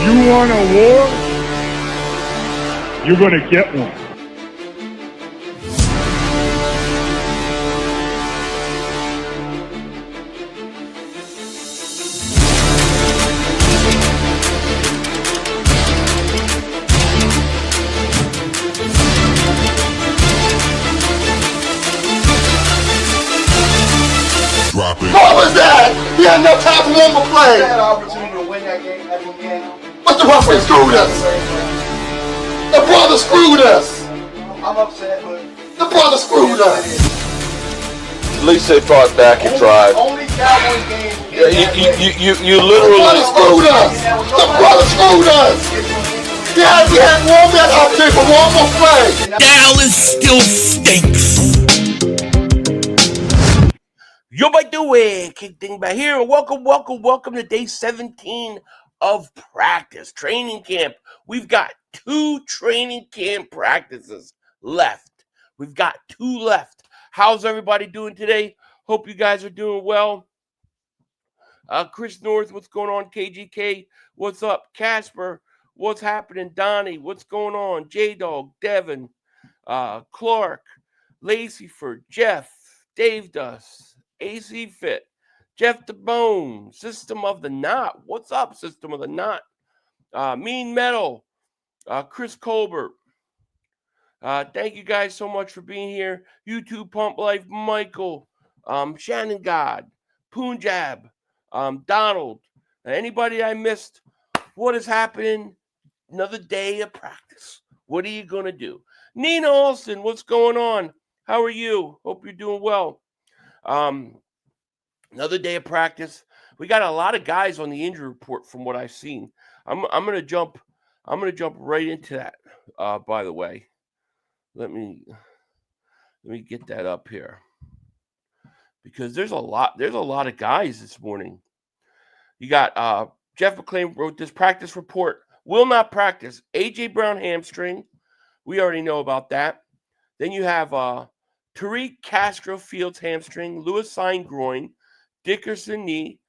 You want a war? You're going to get one. What was that? He had no time for one more play. He had an opportunity to win that game at the end. But the referee screwed us. The brother screwed us. I'm upset, but the brother screwed us. At least they fought back and tried. Only Cowboys game. You The literally brother screwed us. The brother screwed us. We had one man opportunity for one more play. Dallas still stinks. Yo, by the way, Kick Dingbat here. Welcome to day 17 of practice, training camp. We've got 2 training camp practices left. We've got 2 left. How's everybody doing today? Hope you guys are doing well. Chris North, what's going on? KGK, what's up? Casper, what's happening? Donnie, what's going on? J-Dog, Devin, Clark, Laceyford, Jeff, Dave Dust, AC Fit, Jeff the Bone, System of the Knot. What's up, System of the Knot? Mean Metal, Chris Colbert. Thank you guys so much for being here. YouTube Pump Life, Michael, Shannon God, Punjab, Donald, anybody I missed. What is happening? Another day of practice. What are you going to do? Nina Olsen, what's going on? How are you? Hope you're doing well. Another day of practice. We got a lot of guys on the injury report from what I've seen. I'm gonna jump right into that. By the way, let me get that up here because there's a lot of guys this morning. You got Jeff McClain wrote this practice report. Will not practice. AJ Brown hamstring. We already know about that. Then you have Tariq Castro Fields hamstring, Lewis Sign groin, Dickerson knee,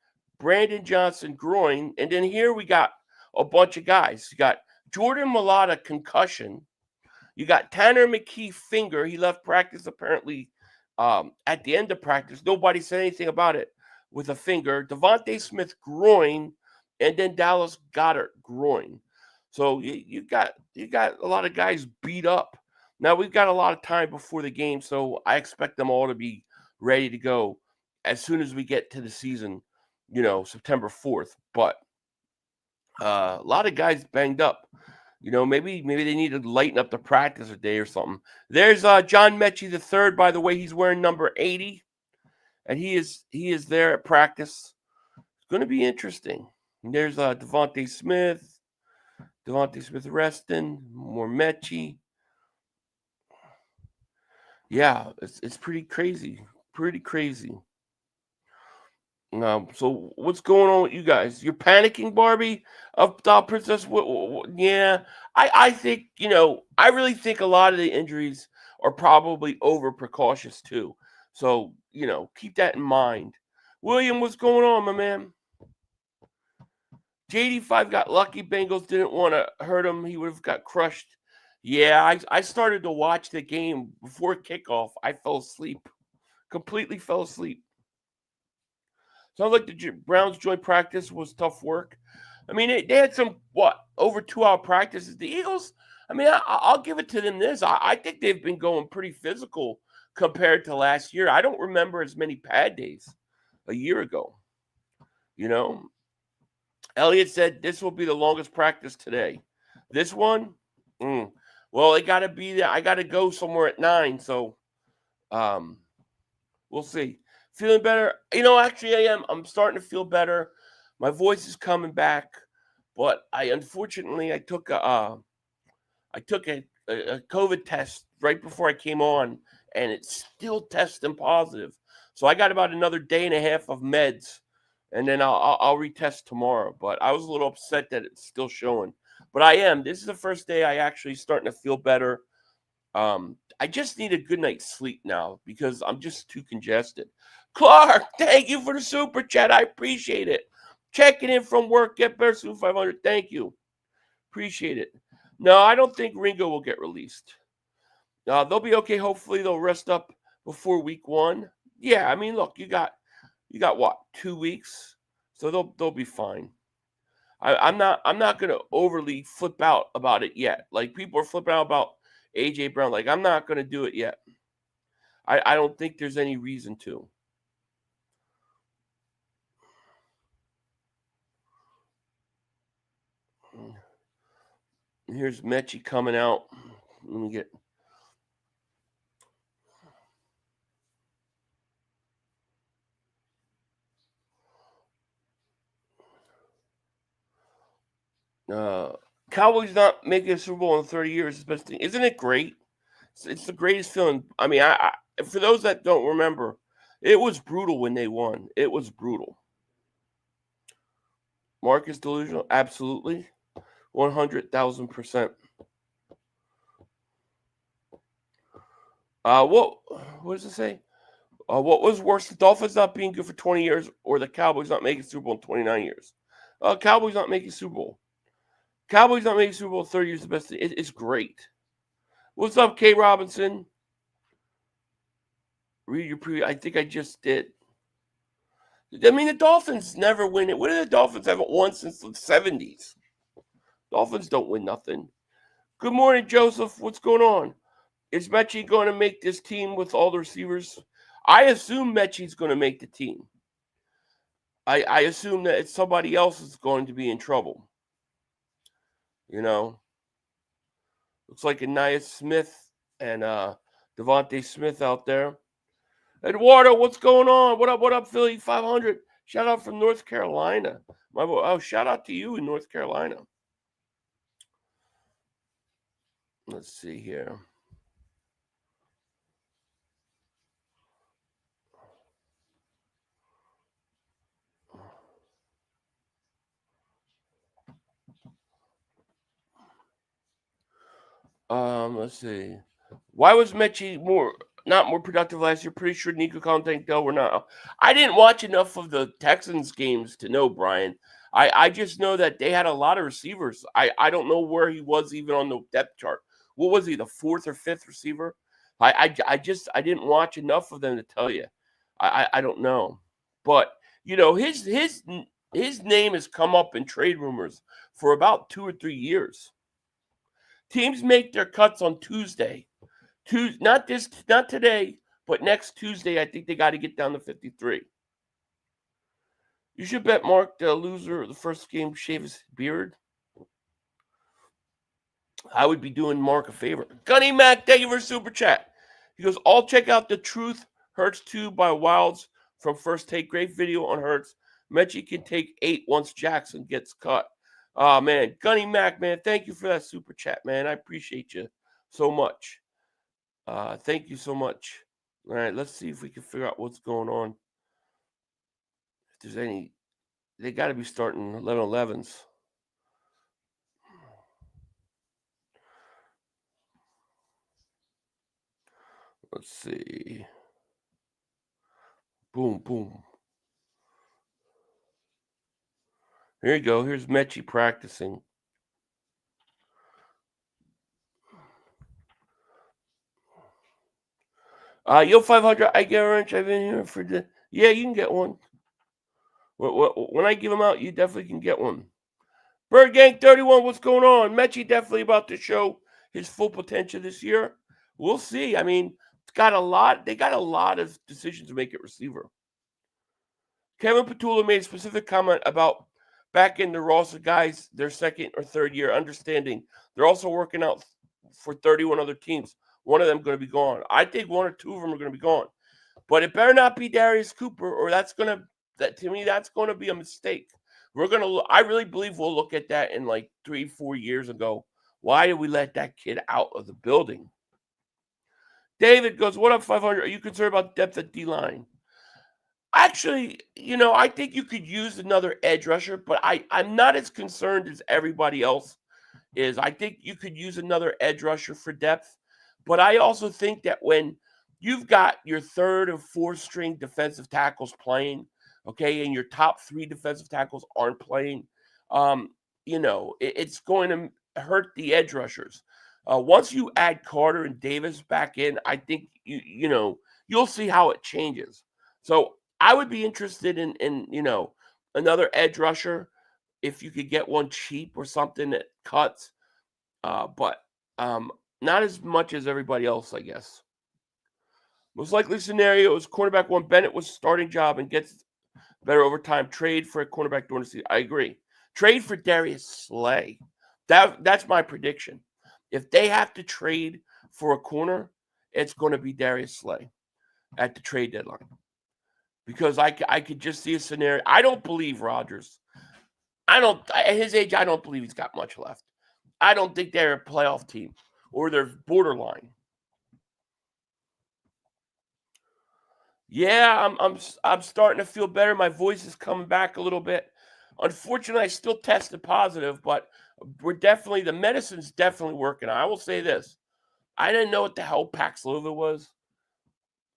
Brandon Johnson groin, and then here we got a bunch of guys. You got Jordan Mailata concussion. You got Tanner McKee finger. He left practice apparently at the end of practice. Nobody said anything about it with a finger. Devontae Smith groin, and then Dallas Goedert groin. So you got a lot of guys beat up. Now, we've got a lot of time before the game, so I expect them all to be ready to go as soon as we get to the season, September 4th. But a lot of guys banged up. Maybe they need to lighten up the practice a day or something. There's John Metchie III, by the way. He's wearing number 80, and he is there at practice. It's going to be interesting. And there's Devontae Smith resting, more Metchie. Yeah, it's pretty crazy. So what's going on with you guys? You're panicking, Barbie, of Princess. Yeah, I think, I really think a lot of the injuries are probably over precautious too. So, keep that in mind. William, what's going on, my man? JD5 got lucky. Bengals didn't want to hurt him. He would have got crushed. Yeah, I started to watch the game before kickoff. I fell asleep. Completely fell asleep. Sounds like the Browns joint practice was tough work. I mean, they had some, over 2-hour practices. The Eagles, I mean, I'll give it to them this. I think they've been going pretty physical compared to last year. I don't remember as many pad days a year ago. Elliot said this will be the longest practice today. This one? Well, it got to be there. I got to go somewhere at 9, so we'll see. Feeling better? Actually, I am. I'm starting to feel better. My voice is coming back, but unfortunately I took a COVID test right before I came on, and it's still testing positive. So I got about another day and a half of meds, and then I'll retest tomorrow. But I was a little upset that it's still showing. But I am. This is the first day I actually starting to feel better. I just need a good night's sleep now because I'm just too congested. Clark, thank you for the super chat. I appreciate it. Checking in from work. Get better soon, 500. Thank you. Appreciate it. No, I don't think Ringo will get released. They'll be okay. Hopefully, they'll rest up before week 1. Yeah, I mean, look, you got what, 2 weeks, so they'll be fine. I'm not gonna overly flip out about it yet. Like people are flipping out about AJ Brown. Like I'm not gonna do it yet. I don't think there's any reason to. Here's Metchie coming out. Let me get. Cowboys not making a Super Bowl in 30 years is the best thing. Isn't it great? It's the greatest feeling. I mean, I for those that don't remember, it was brutal when they won. It was brutal. Marcus delusional, absolutely, 100,000%. What does it say? What was worse, the Dolphins not being good for 20 years or the Cowboys not making Super Bowl in 29 years? Cowboys not making Super Bowl. Cowboys not making Super Bowl 30 years is the best thing. It's great. What's up, K. Robinson? Read your preview. I think I just did. I mean, the Dolphins never win it. What do the Dolphins haven't won since the 70s? Dolphins don't win nothing. Good morning, Joseph. What's going on? Is Metchie going to make this team with all the receivers? I assume Metchie's going to make the team. I assume that it's somebody else is going to be in trouble. You know, looks like Anaya Smith and Devontae Smith out there. Eduardo, what's going on? What up, Philly 500? Shout out from North Carolina. Shout out to you in North Carolina. Let's see here. Let's see. Why was Metchie not more productive last year? Pretty sure Nico Collins and Dell were not. I didn't watch enough of the Texans games to know, Brian. I just know that they had a lot of receivers. I don't know where he was even on the depth chart. What was he, the 4th or 5th receiver? I didn't watch enough of them to tell you. I don't know. But you know, his name has come up in trade rumors for about 2 or 3 years. Teams make their cuts on Tuesday. Not today, but next Tuesday. I think they got to get down to 53. You should bet Mark, the loser of the first game, shave his beard. I would be doing Mark a favor. Gunny Mac, thank you for super chat. He goes, I'll check out The Truth Hurts 2 by Wilds from First Take. Great video on Hurts. Metchie can take 8 once Jackson gets cut. Oh, man. Gunny Mac, man, thank you for that super chat, man. I appreciate you so much. Thank you so much. All right, let's see if we can figure out what's going on. If there's any, they got to be starting 11-11s. Let's see. Boom, boom. Here you go. Here's Metchie practicing. Yo, 500, I get a wrench. I've been here for the... Yeah, you can get one. When I give them out, you definitely can get one. Bird Gang 31, what's going on? Metchie definitely about to show his full potential this year. We'll see. I mean, they got a lot of decisions to make at receiver. Kevin Petula made a specific comment about back in the roster guys, their second or third year, understanding they're also working out for 31 other teams. One of them going to be gone. I think 1 or 2 of them are going to be gone. But it better not be Darius Cooper, or that's going to be a mistake. I really believe we'll look at that in like 3-4 years ago. Why did we let that kid out of the building? David goes, what up, 500? Are you concerned about depth at D-line? Actually, I think you could use another edge rusher, but I'm not as concerned as everybody else is. I think you could use another edge rusher for depth, but I also think that when you've got your 3rd and 4th string defensive tackles playing, okay, and your top 3 defensive tackles aren't playing, it's going to hurt the edge rushers. Once you add Carter and Davis back in, I think you'll see how it changes. So I would be interested in another edge rusher if you could get one cheap or something that cuts, but not as much as everybody else, I guess. Most likely scenario is cornerback one. Bennett was starting job and gets better over time. Trade for a cornerback during the season. I agree. Trade for Darius Slay. That's my prediction. If they have to trade for a corner, it's going to be Darius Slay at the trade deadline. Because I could just see a scenario. I don't believe Rodgers. At his age, I don't believe he's got much left. I don't think they're a playoff team or they're borderline. Yeah, I'm starting to feel better. My voice is coming back a little bit. Unfortunately, I still tested positive, but the medicine's definitely working. I will say this. I didn't know what the hell Paxlovid was,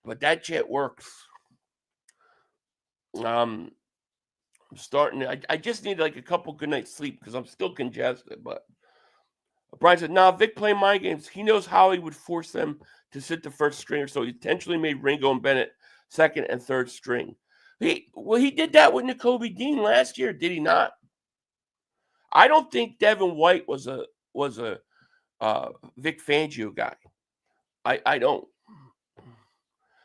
but that shit works. I'm starting. I just need like a couple good nights sleep because I'm still congested. But Brian said, "Nah, Vic playing mind games. He knows how he would force them to sit the first stringer, so he intentionally made Ringo and Bennett second and third string. He did that with Nakobe Dean last year, did he not? I don't think Devin White was a Vic Fangio guy. I don't.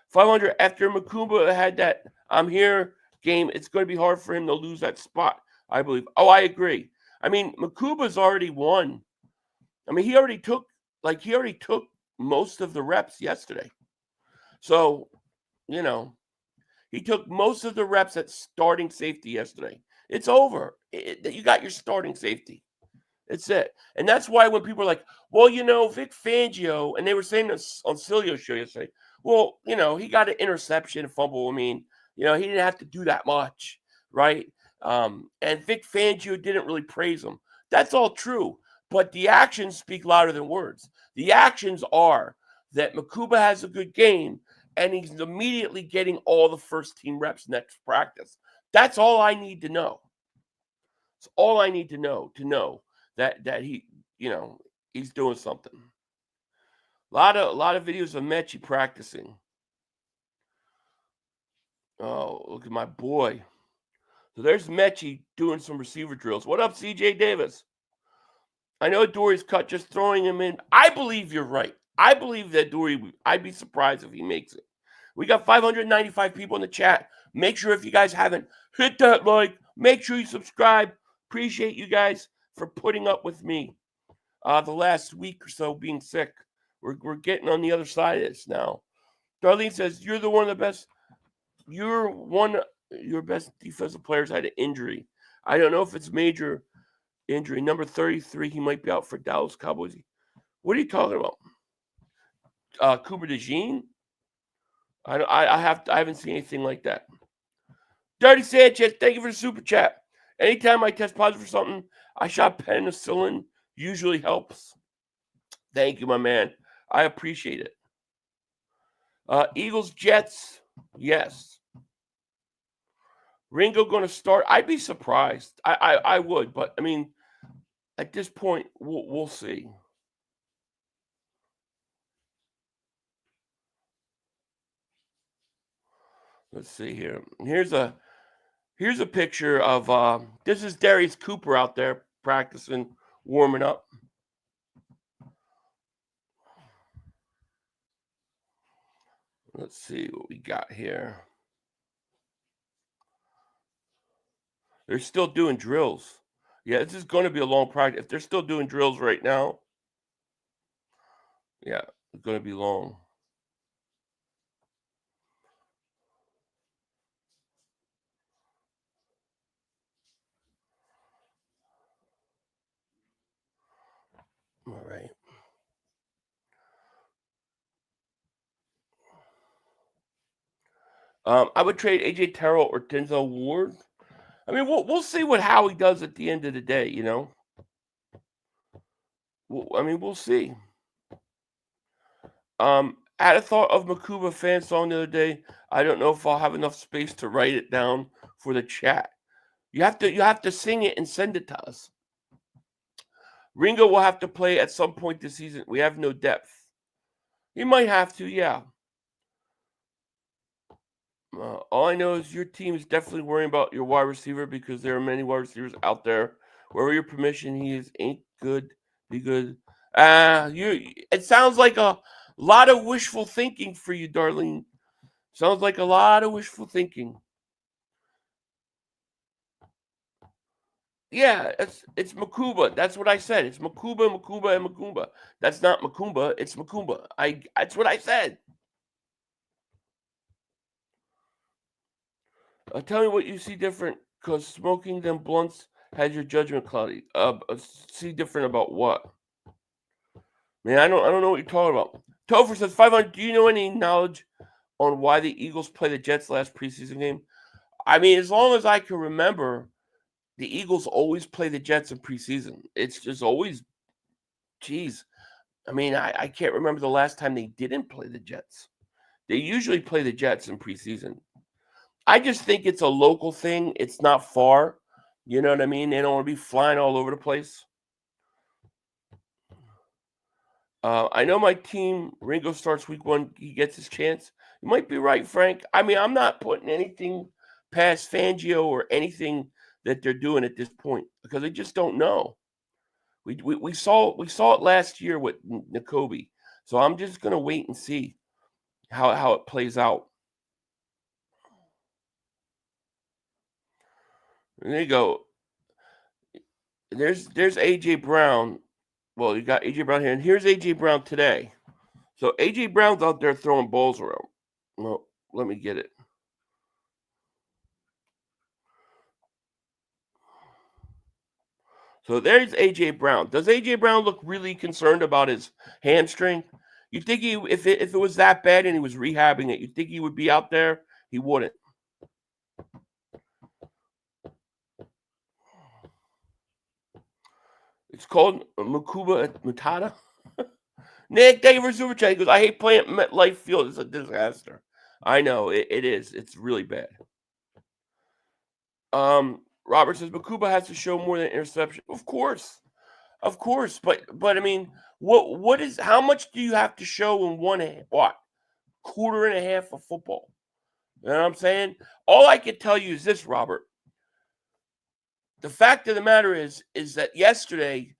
500 after Makumba had that I'm here game, it's going to be hard for him to lose that spot, I believe. Oh, I agree. I mean, Makumba's already won. I mean, he already took most of the reps yesterday. So, he took most of the reps at starting safety yesterday. It's over. You got your starting safety. It's it. And that's why when people are like, well, Vic Fangio, and they were saying this on Cilio's show yesterday, well, he got an interception, a fumble. I mean, he didn't have to do that much, right? And Vic Fangio didn't really praise him. That's all true. But the actions speak louder than words. The actions are that Makuba has a good game, and he's immediately getting all the first-team reps next practice. That's all I need to know. It's all I need to know that he, he's doing something. A lot of videos of Metchie practicing. Oh, look at my boy. So there's Metchie doing some receiver drills. What up, CJ Davis? I know Dory's cut, just throwing him in. I believe you're right. I believe that Dory, I'd be surprised if he makes it. We got 595 people in the chat. Make sure if you guys haven't, hit that like. Make sure you subscribe. Appreciate you guys for putting up with me the last week or so being sick. We're getting on the other side of this now. Darlene says, you're the one of the best. You're your best defensive players had an injury. I don't know if it's major injury. Number 33, he might be out for Dallas Cowboys. What are you talking about? Cooper DeJean? I haven't seen anything like that. Dirty Sanchez, thank you for the super chat. Anytime I test positive for something, I shot penicillin. Usually helps. Thank you, my man. I appreciate it. Eagles, Jets, yes. Ringo going to start? I'd be surprised. I would, but I mean, at this point, we'll see. Let's see here. Here's a picture of this is Darius Cooper out there practicing, warming up. Let's see what we got here. They're still doing drills. Yeah, this is going to be a long practice. If they're still doing drills right now, yeah, it's going to be long. All right. I would trade AJ Terrell or Denzel Ward. I mean, we'll see what Howie does at the end of the day. We'll see. I had a thought of Makuba fan song the other day. I don't know if I'll have enough space to write it down for the chat. You have to sing it and send it to us. Ringo will have to play at some point this season. We have no depth. He might have to, yeah. All I know is your team is definitely worrying about your wide receiver because there are many wide receivers out there. Wherever your permission, he is ain't good. Be good. It sounds like a lot of wishful thinking for you, Darlene. Sounds like a lot of wishful thinking. Yeah, it's Makumba. That's what I said. It's Makumba, Makumba, and Makumba. That's not Makumba. It's Makumba. That's what I said. Tell me what you see different, because smoking them blunts has your judgment cloudy. See different about what? Man, I don't know what you're talking about. Topher says 500. Do you know any knowledge on why the Eagles play the Jets last preseason game? I mean, as long as I can remember, the Eagles always play the Jets in preseason. It's just always, geez. I mean, I can't remember the last time they didn't play the Jets. They usually play the Jets in preseason. I just think it's a local thing. It's not far. You know what I mean? They don't want to be flying all over the place. I know my team, Ringo starts week 1. He gets his chance. You might be right, Frank. I mean, I'm not putting anything past Fangio or anything that they're doing at this point because I just don't know. We saw it last year with N'Kobe. So I'm just going to wait and see how it plays out. There you go. There's AJ Brown. Well, you got AJ Brown here, and here's AJ Brown today. So AJ Brown's out there throwing balls around. Well, let me get it. So there's AJ Brown. Does AJ Brown look really concerned about his hamstring? You think if it was that bad and he was rehabbing it, you think he would be out there? He wouldn't. It's called Makuba Matata. Nick, thank you for super chat. He goes, I hate playing at MetLife Field. It's a disaster. I know it is. It's really bad. Robert says Makuba has to show more than interception. Of course, but I mean, what is how much do you have to show in quarter and a half of football? You know what I'm saying? All I can tell you is this, Robert. The fact of the matter is that yesterday,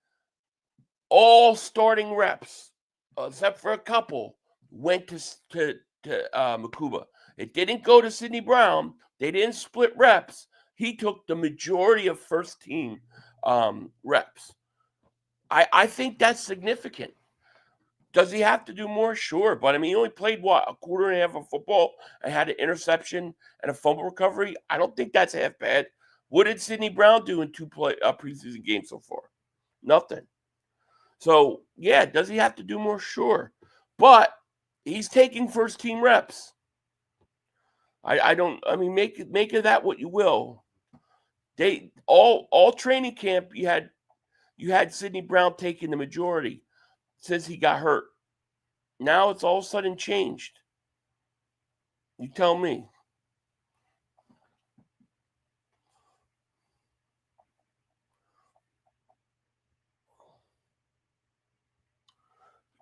all starting reps, except for a couple, went to Makuba. It didn't go to Sidney Brown. They didn't split reps. He took the majority of first team reps. I think that's significant. Does he have to do more? Sure. But, I mean, he only played, a quarter and a half of football and had an interception and a fumble recovery? I don't think that's half bad. What did Sidney Brown do in 2 preseason games so far? Nothing. So, yeah, does he have to do more? Sure. But he's taking first-team reps. I mean, make of that what you will. They all training camp, you had Sidney Brown taking the majority since he got hurt. Now it's all of a sudden changed. You tell me.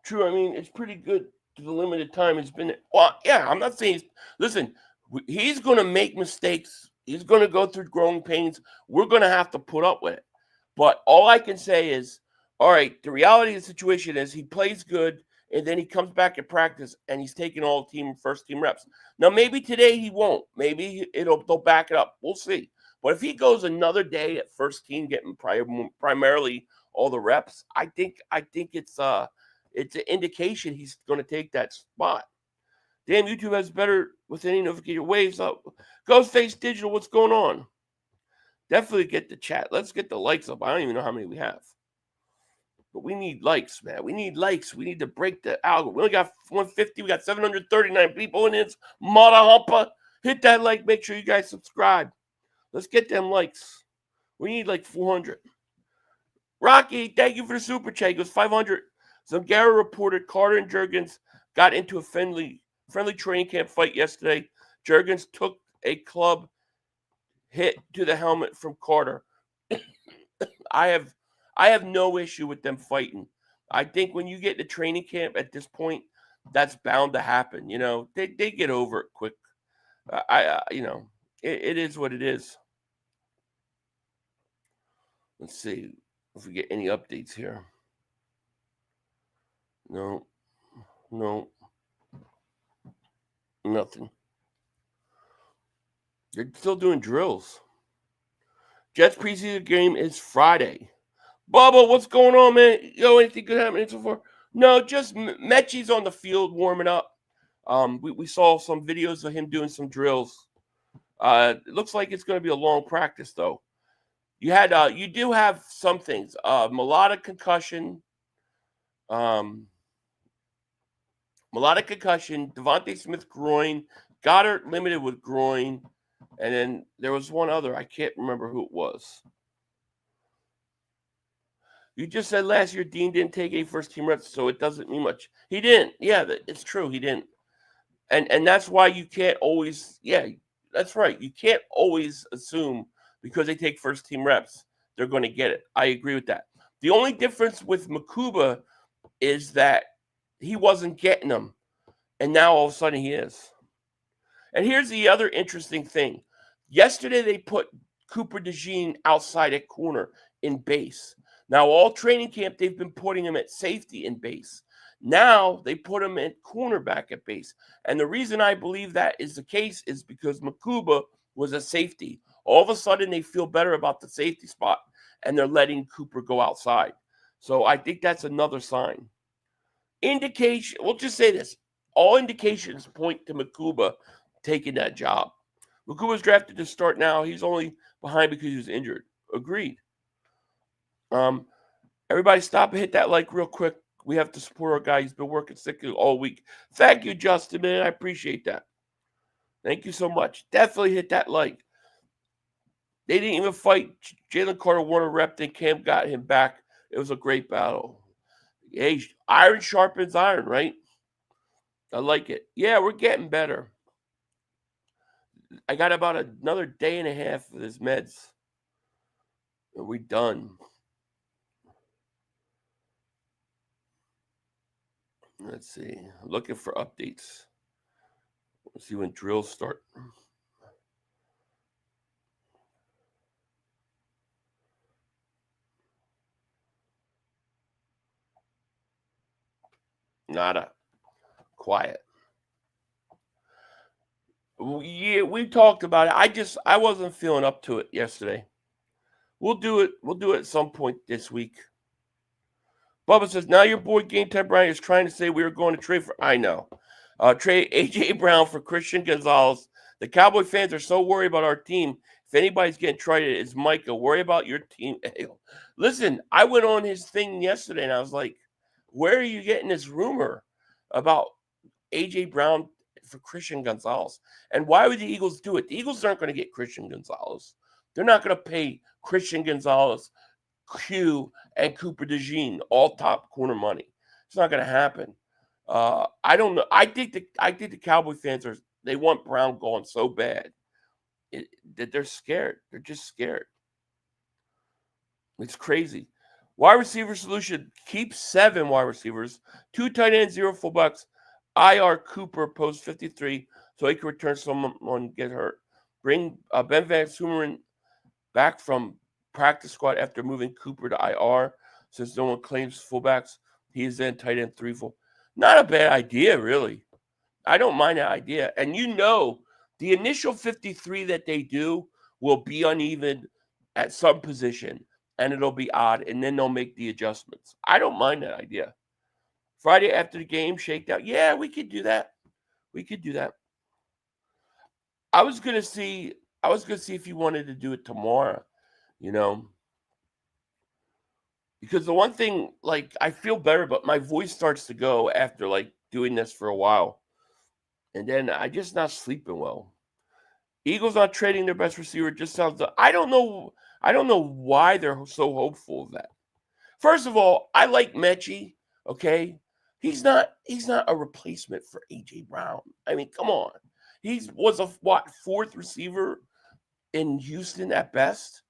True, I mean, it's pretty good to the limited time it's been. Well, yeah, I'm not saying. Listen, he's going to make mistakes. He's going to go through growing pains. We're going to have to put up with it. But all I can say is, all right, the reality of the situation is he plays good, and then he comes back at practice, and he's taking all first-team reps. Now, maybe today he won't. Maybe they'll back it up. We'll see. But if he goes another day at first team getting primarily all the reps, I think it's an indication he's going to take that spot. Damn, YouTube has better with any notification waves up. Ghostface Digital, what's going on? Definitely get the chat. Let's get the likes up. I don't even know how many we have. But we need likes, man. We need likes. We need to break the algorithm. We only got 150. We got 739 people in it. Mata humpa. Hit that like. Make sure you guys subscribe. Let's get them likes. We need like 400. Rocky, thank you for the super chat. He goes 500. Zungara reported Carter and Juergens got into a friendly training camp fight yesterday. Juergens took a club hit to the helmet from Carter. I I have no issue with them fighting. I think when you get to training camp at this point, that's bound to happen. You know, they get over it quick. You know, it is what it is. Let's see if we get any updates here. No, nothing. They're still doing drills. Jets preseason game is Friday. Bubba, what's going on, man? Yo, anything good happening so far? No, just Metchie's on the field warming up. We saw some videos of him doing some drills. It looks like it's going to be a long practice, though. You do have some things. Melodic concussion. Devontae Smith groin. Goddard limited with groin. And then there was one other. I can't remember who it was. You just said last year Dean didn't take any first-team reps, so it doesn't mean much. He didn't. Yeah, it's true. He didn't. And that's why you can't always – yeah, that's right. You can't always assume because they take first-team reps, they're going to get it. I agree with that. The only difference with Makuba is that he wasn't getting them, and now all of a sudden he is. And here's the other interesting thing. Yesterday they put Cooper DeJean outside at corner in base. Now, all training camp, they've been putting him at safety in base. Now, they put him at cornerback at base. And the reason I believe that is the case is because Makuba was a safety. All of a sudden, they feel better about the safety spot, and they're letting Cooper go outside. So I think that's another sign. Indication, we'll just say this. All indications point to Makuba taking that job. Makuba's drafted to start now. He's only behind because he was injured. Agreed. Everybody stop and hit that like real quick. We have to support our guy. He's been working sick all week. Thank you, Justin, man. I appreciate that. Thank you so much. Definitely hit that like. They didn't even fight. Jalen Carter won a rep, then Cam got him back. It was a great battle. Hey, iron sharpens iron, right? I like it. Yeah, we're getting better. I got about another day and a half of this meds. And we're done. Let's see. I'm looking for updates. Let's see when drills start. Nada. Quiet. Yeah, we talked about it. I wasn't feeling up to it yesterday. We'll do it. We'll do it at some point this week. Bubba says, now your boy Game Time Brian is trying to say we were going to trade for. I know. Trade A.J. Brown for Christian Gonzalez. The Cowboy fans are so worried about our team. If anybody's getting traded, it's Micah. Worry about your team. Listen, I went on his thing yesterday, and I was like, where are you getting this rumor about A.J. Brown for Christian Gonzalez? And why would the Eagles do it? The Eagles aren't going to get Christian Gonzalez. They're not going to pay Christian Gonzalez, Q, and Cooper DeJean all top corner money. It's not going to happen. I don't know. I think the Cowboy fans they want Brown gone so bad that they're scared. They're just scared. It's crazy. Wide receiver solution: keep 7 wide receivers, 2 tight ends, 0 fullbacks. IR Cooper post 53 so he can return someone get hurt. Bring Ben Van Sumeren back from practice squad after moving Cooper to IR since no one claims fullbacks. He is then tight end 3 full. Not a bad idea, really. I don't mind that idea. And the initial 53 that they do will be uneven at some position, and it'll be odd, and then they'll make the adjustments. I don't mind that idea. Friday after the game, shakedown. Yeah, we could do that. I was gonna see if you wanted to do it tomorrow, because the one thing, I feel better, but my voice starts to go after doing this for a while, and then I just not sleeping well. Eagles not trading their best receiver just sounds. I don't know why they're so hopeful of that. First of all, I like Metchie. Okay, he's not a replacement for A.J. Brown. I mean, come on. He was a 4th receiver in Houston at best.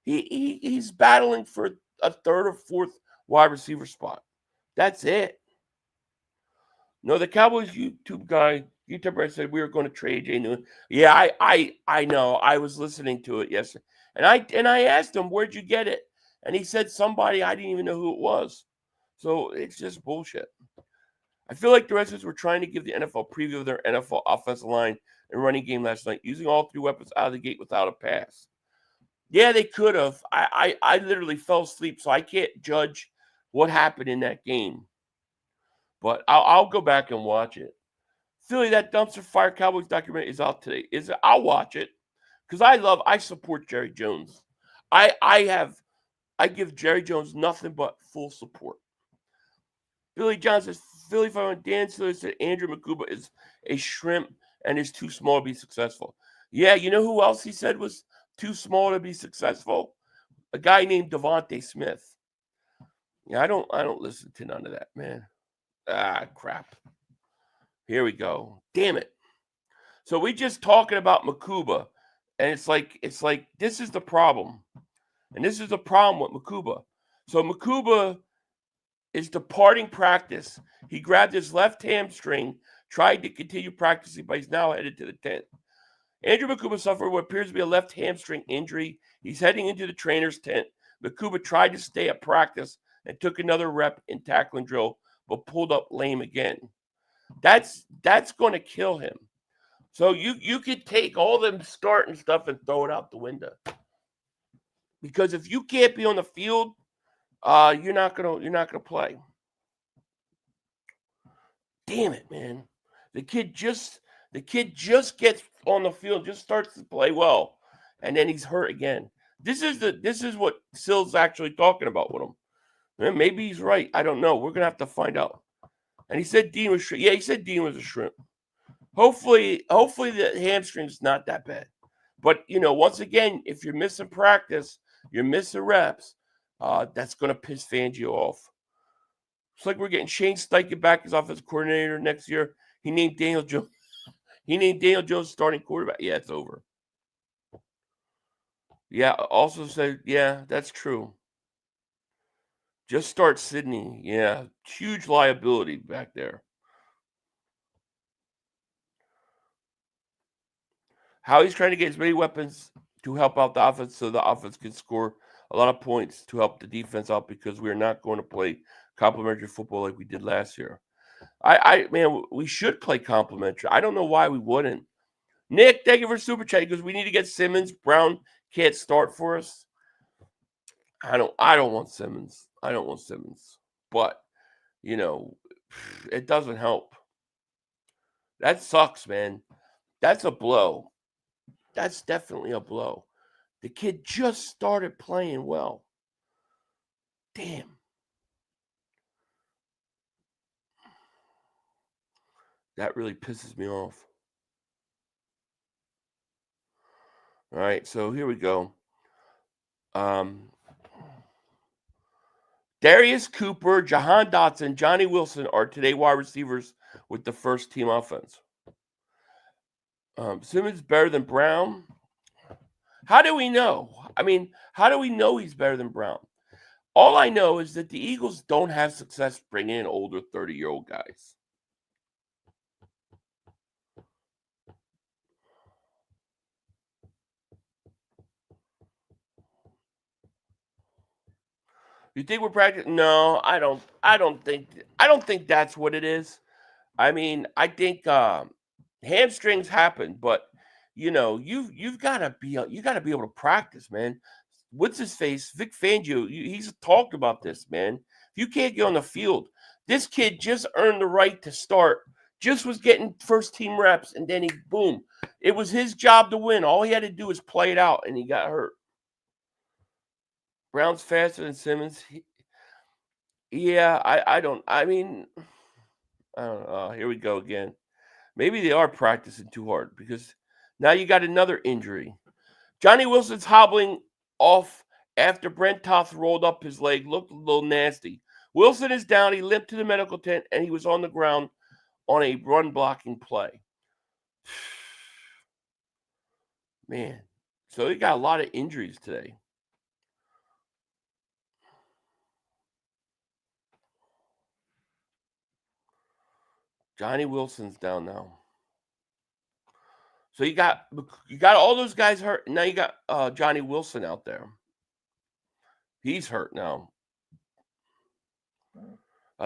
He's battling for a third or fourth wide receiver spot. That's it. No, the Cowboys YouTuber said we were going to trade Jay Newton. Yeah, I know. I was listening to it yesterday, and I asked him, "Where'd you get it?" And he said somebody I didn't even know who it was. So it's just bullshit. I feel like the Redskins were trying to give the NFL preview of their NFL offensive line and running game last night, using all three weapons out of the gate without a pass. Yeah, they could have. I literally fell asleep, so I can't judge what happened in that game. But I'll go back and watch it. Philly, that dumpster fire Cowboys documentary is out today. I'll watch it because I support Jerry Jones. I give Jerry Jones nothing but full support. Billy John says Philly fan Dan Stiller said Andrew Makuba is a shrimp and is too small to be successful. Yeah, you know who else he said was too small to be successful? A guy named Devontae Smith. Yeah, I don't listen to none of that, man. Ah, crap. Here we go. Damn it. So we just talking about Makuba, and it's like this is the problem. And this is the problem with Makuba. So Makuba is departing practice. He grabbed his left hamstring, tried to continue practicing, but he's now headed to the tent. Andrew Makuba suffered what appears to be a left hamstring injury. He's heading into the trainer's tent. Makuba tried to stay at practice and took another rep in tackling drill, but pulled up lame again. That's going to kill him. So you could take all them starting stuff and throw it out the window. Because if you can't be on the field, you're not gonna play. Damn it, man! The kid just gets on the field, just starts to play well, and then he's hurt again. This is what Sill's actually talking about with him. Man, maybe he's right. I don't know. We're gonna have to find out. And he said Dean was shrimp. Yeah, he said Dean was a shrimp. Hopefully the hamstring's not that bad. But once again, if you're missing practice, you're missing reps. That's going to piss Fangio off. It's like we're getting Shane Steichen back as offensive coordinator next year. He named Daniel Jones. He named Daniel Jones starting quarterback. Yeah, it's over. Yeah, also said, yeah, that's true. Just start Sydney. Yeah, huge liability back there. How he's trying to get as many weapons to help out the offense so the offense can score a lot of points to help the defense out because we are not going to play complimentary football like we did last year. Man, we should play complimentary. I don't know why we wouldn't. Nick, thank you for super chat because we need to get Simmons. Brown can't start for us. I don't want Simmons. I don't want Simmons. But, it doesn't help. That sucks, man. That's a blow. That's definitely a blow. The kid just started playing well. Damn. That really pisses me off. All right, so here we go. Darius Cooper, Jahan Dotson, Johnny Wilson are today wide receivers with the first team offense. Simmons better than Brown. How do we know? I mean, how do we know he's better than Brown? All I know is that the Eagles don't have success bringing in older 30-year-old guys. You think we're practicing? No, I don't think that's what it is. I mean, I think hamstrings happen, but you've got to be able to practice, man. What's his face? Vic Fangio, he's talked about this, man. You can't get on the field. This kid just earned the right to start. Just was getting first team reps, and then boom. It was his job to win. All he had to do was play it out, and he got hurt. Brown's faster than Simmons. I don't know. Here we go again. Maybe they are practicing too hard because now you got another injury. Johnny Wilson's hobbling off after Brent Toth rolled up his leg. Looked a little nasty. Wilson is down. He limped to the medical tent, and he was on the ground on a run-blocking play. Man, so they got a lot of injuries today. Johnny Wilson's down now. So you got all those guys hurt. Now you got Johnny Wilson out there. He's hurt now.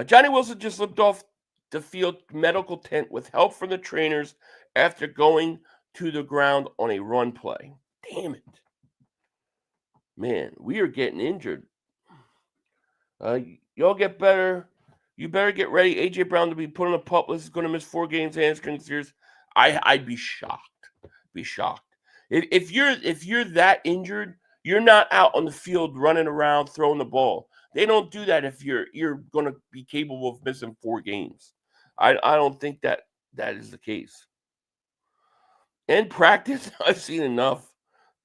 Johnny Wilson just slipped off the field medical tent with help from the trainers after going to the ground on a run play. Damn it. Man, we are getting injured. Y'all get better. You better get ready. A.J. Brown to be put on a pup list. Is going to miss 4 games, hamstring series. I'd be shocked. Be shocked. If you're that injured, you're not out on the field running around throwing the ball. They don't do that if you're going to be capable of missing 4 games. I don't think that is the case. In practice, I've seen enough.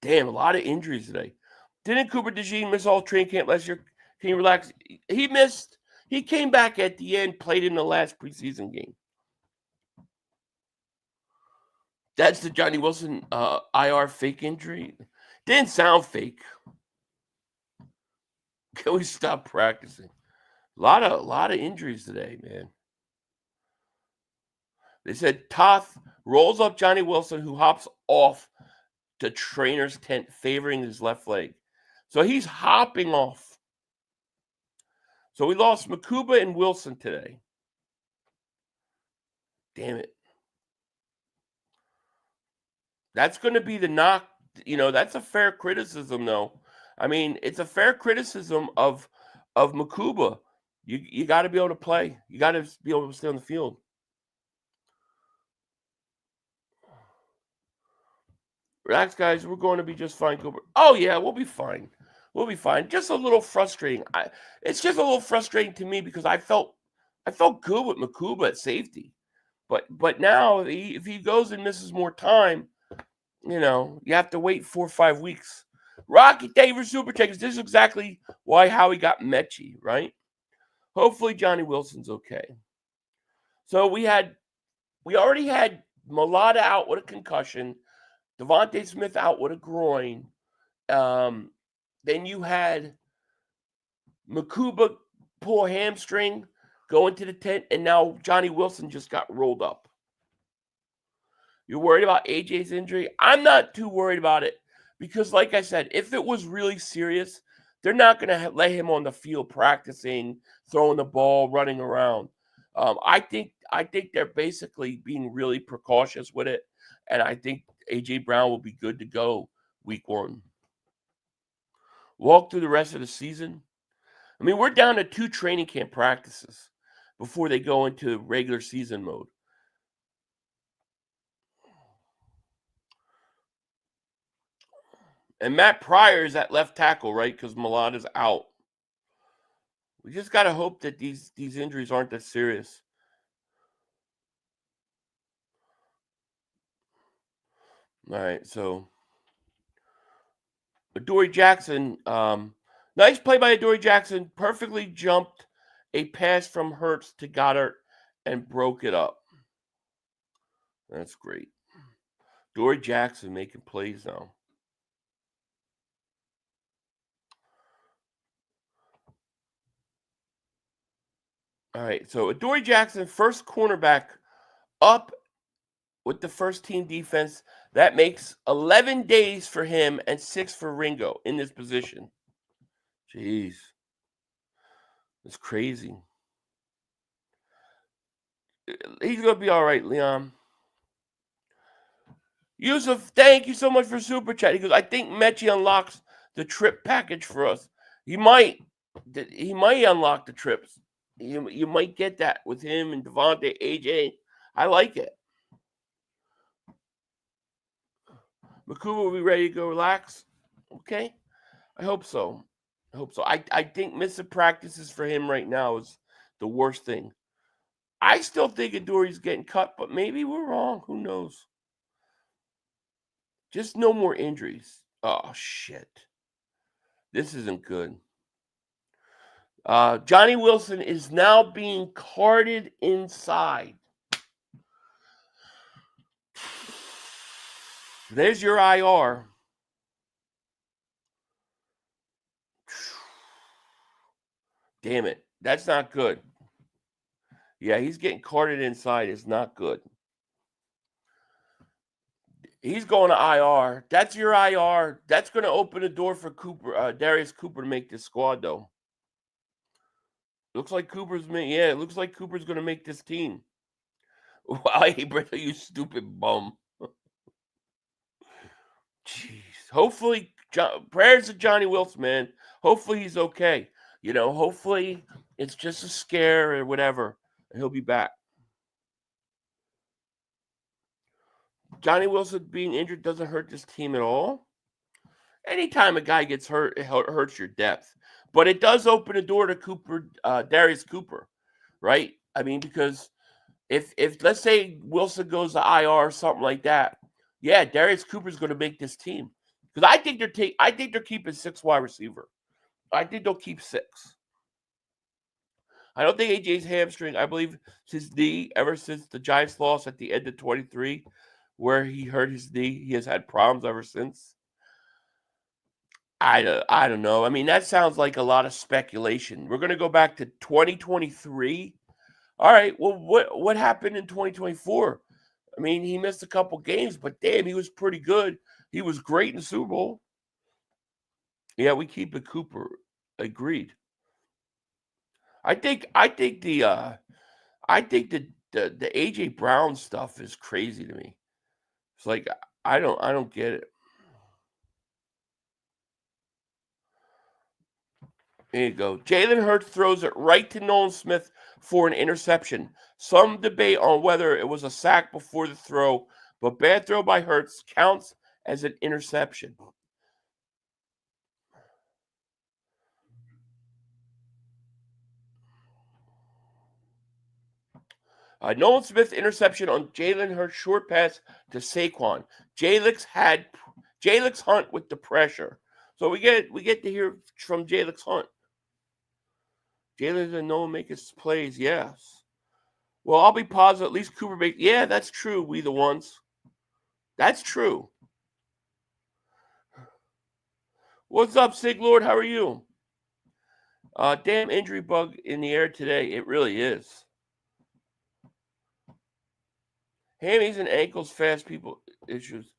Damn, a lot of injuries today. Didn't Cooper DeJean miss all training camp last year? Can you relax? He missed. He came back at the end, played in the last preseason game. That's the Johnny Wilson IR fake injury. Didn't sound fake. Can we stop practicing? A lot of injuries today, man. They said Toth rolls up Johnny Wilson, who hops off the trainer's tent, favoring his left leg. So he's hopping off. So we lost Makuba and Wilson today. Damn it. That's going to be the knock. That's a fair criticism, though. I mean, it's a fair criticism of Makuba. You got to be able to play. You got to be able to stay on the field. Relax, guys. We're going to be just fine, Cooper. Oh, yeah, we'll be fine. We'll be fine. Just a little frustrating. It's just a little frustrating to me because I felt good with Makuba at safety. But now, if he goes and misses more time, you have to wait 4 or 5 weeks. Rocky, thank you for super checks. This is exactly how he got Metchie, right? Hopefully Johnny Wilson's okay. So we already had Mulata out with a concussion, Devontae Smith out with a groin. Then you had Makuba pull a hamstring, go into the tent, and now Johnny Wilson just got rolled up. You're worried about AJ's injury? I'm not too worried about it because, like I said, if it was really serious, they're not going to let him on the field practicing, throwing the ball, running around. I think they're basically being really precautious with it, and I think AJ Brown will be good to go week 1. Walk through the rest of the season. I mean, we're down to 2 training camp practices before they go into regular season mode. And Matt Pryor is at left tackle, right? Because Mulata's out. We just got to hope that these injuries aren't that serious. All right, so Adoree Jackson, nice play by Adoree Jackson. Perfectly jumped a pass from Hurts to Goddard and broke it up. That's great. Adoree Jackson making plays now. All right, so Adoree Jackson, first cornerback up with the first team defense. That makes 11 days for him and 6 for Ringo in this position. Jeez. That's crazy. He's going to be all right, Leon. Yusuf, thank you so much for Super Chat. He goes, I think Metchie unlocks the trip package for us. He might unlock the trips. You might get that with him and Devontae, AJ. I like it. Makuba will be ready to go relax. Okay. I hope so. I think missing practices for him right now is the worst thing. I still think Adoree's getting cut, but maybe we're wrong. Who knows? Just no more injuries. Oh, shit. This isn't good. Johnny Wilson is now being carted inside. There's your IR. Damn it. That's not good. Yeah, he's getting carted inside. It's not good. He's going to IR. That's your IR. That's going to open the door for Darius Cooper to make this squad, though. Looks like Cooper's it looks like Cooper's going to make this team. Wow, hey, brother, you stupid bum. Jeez. Hopefully, prayers to Johnny Wilson, man. Hopefully he's okay. Hopefully it's just a scare or whatever, and he'll be back. Johnny Wilson being injured doesn't hurt this team at all. Anytime a guy gets hurt, it hurts your depth. But it does open the door to Darius Cooper, right? I mean, because if let's say Wilson goes to IR or something like that, yeah, Darius Cooper's going to make this team. Because I think they're keeping 6 wide receiver. I think they'll keep 6. I don't think AJ's hamstring. I believe his knee, ever since the Giants lost at the end of 23, where he hurt his knee, he has had problems ever since. I don't know. I mean, that sounds like a lot of speculation. We're going to go back to 2023. All right. Well, what happened in 2024? I mean, he missed a couple games, but damn, he was pretty good. He was great in the Super Bowl. Yeah, we keep it Cooper. Agreed. I think the AJ Brown stuff is crazy to me. It's like I don't get it. There you go. Jalen Hurts throws it right to Nolan Smith for an interception. Some debate on whether it was a sack before the throw, but bad throw by Hurts counts as an interception. Nolan Smith interception on Jalen Hurts short pass to Saquon. Jalix Hunt with the pressure. So we get to hear from Jalix Hunt. Jalen and Nolan make his plays, yes. Well, I'll be positive. At least Cooper makes. Yeah, that's true. We the ones. That's true. What's up, Sig Lord? How are you? Damn injury bug in the air today. It really is. Hammies and ankles, fast people issues.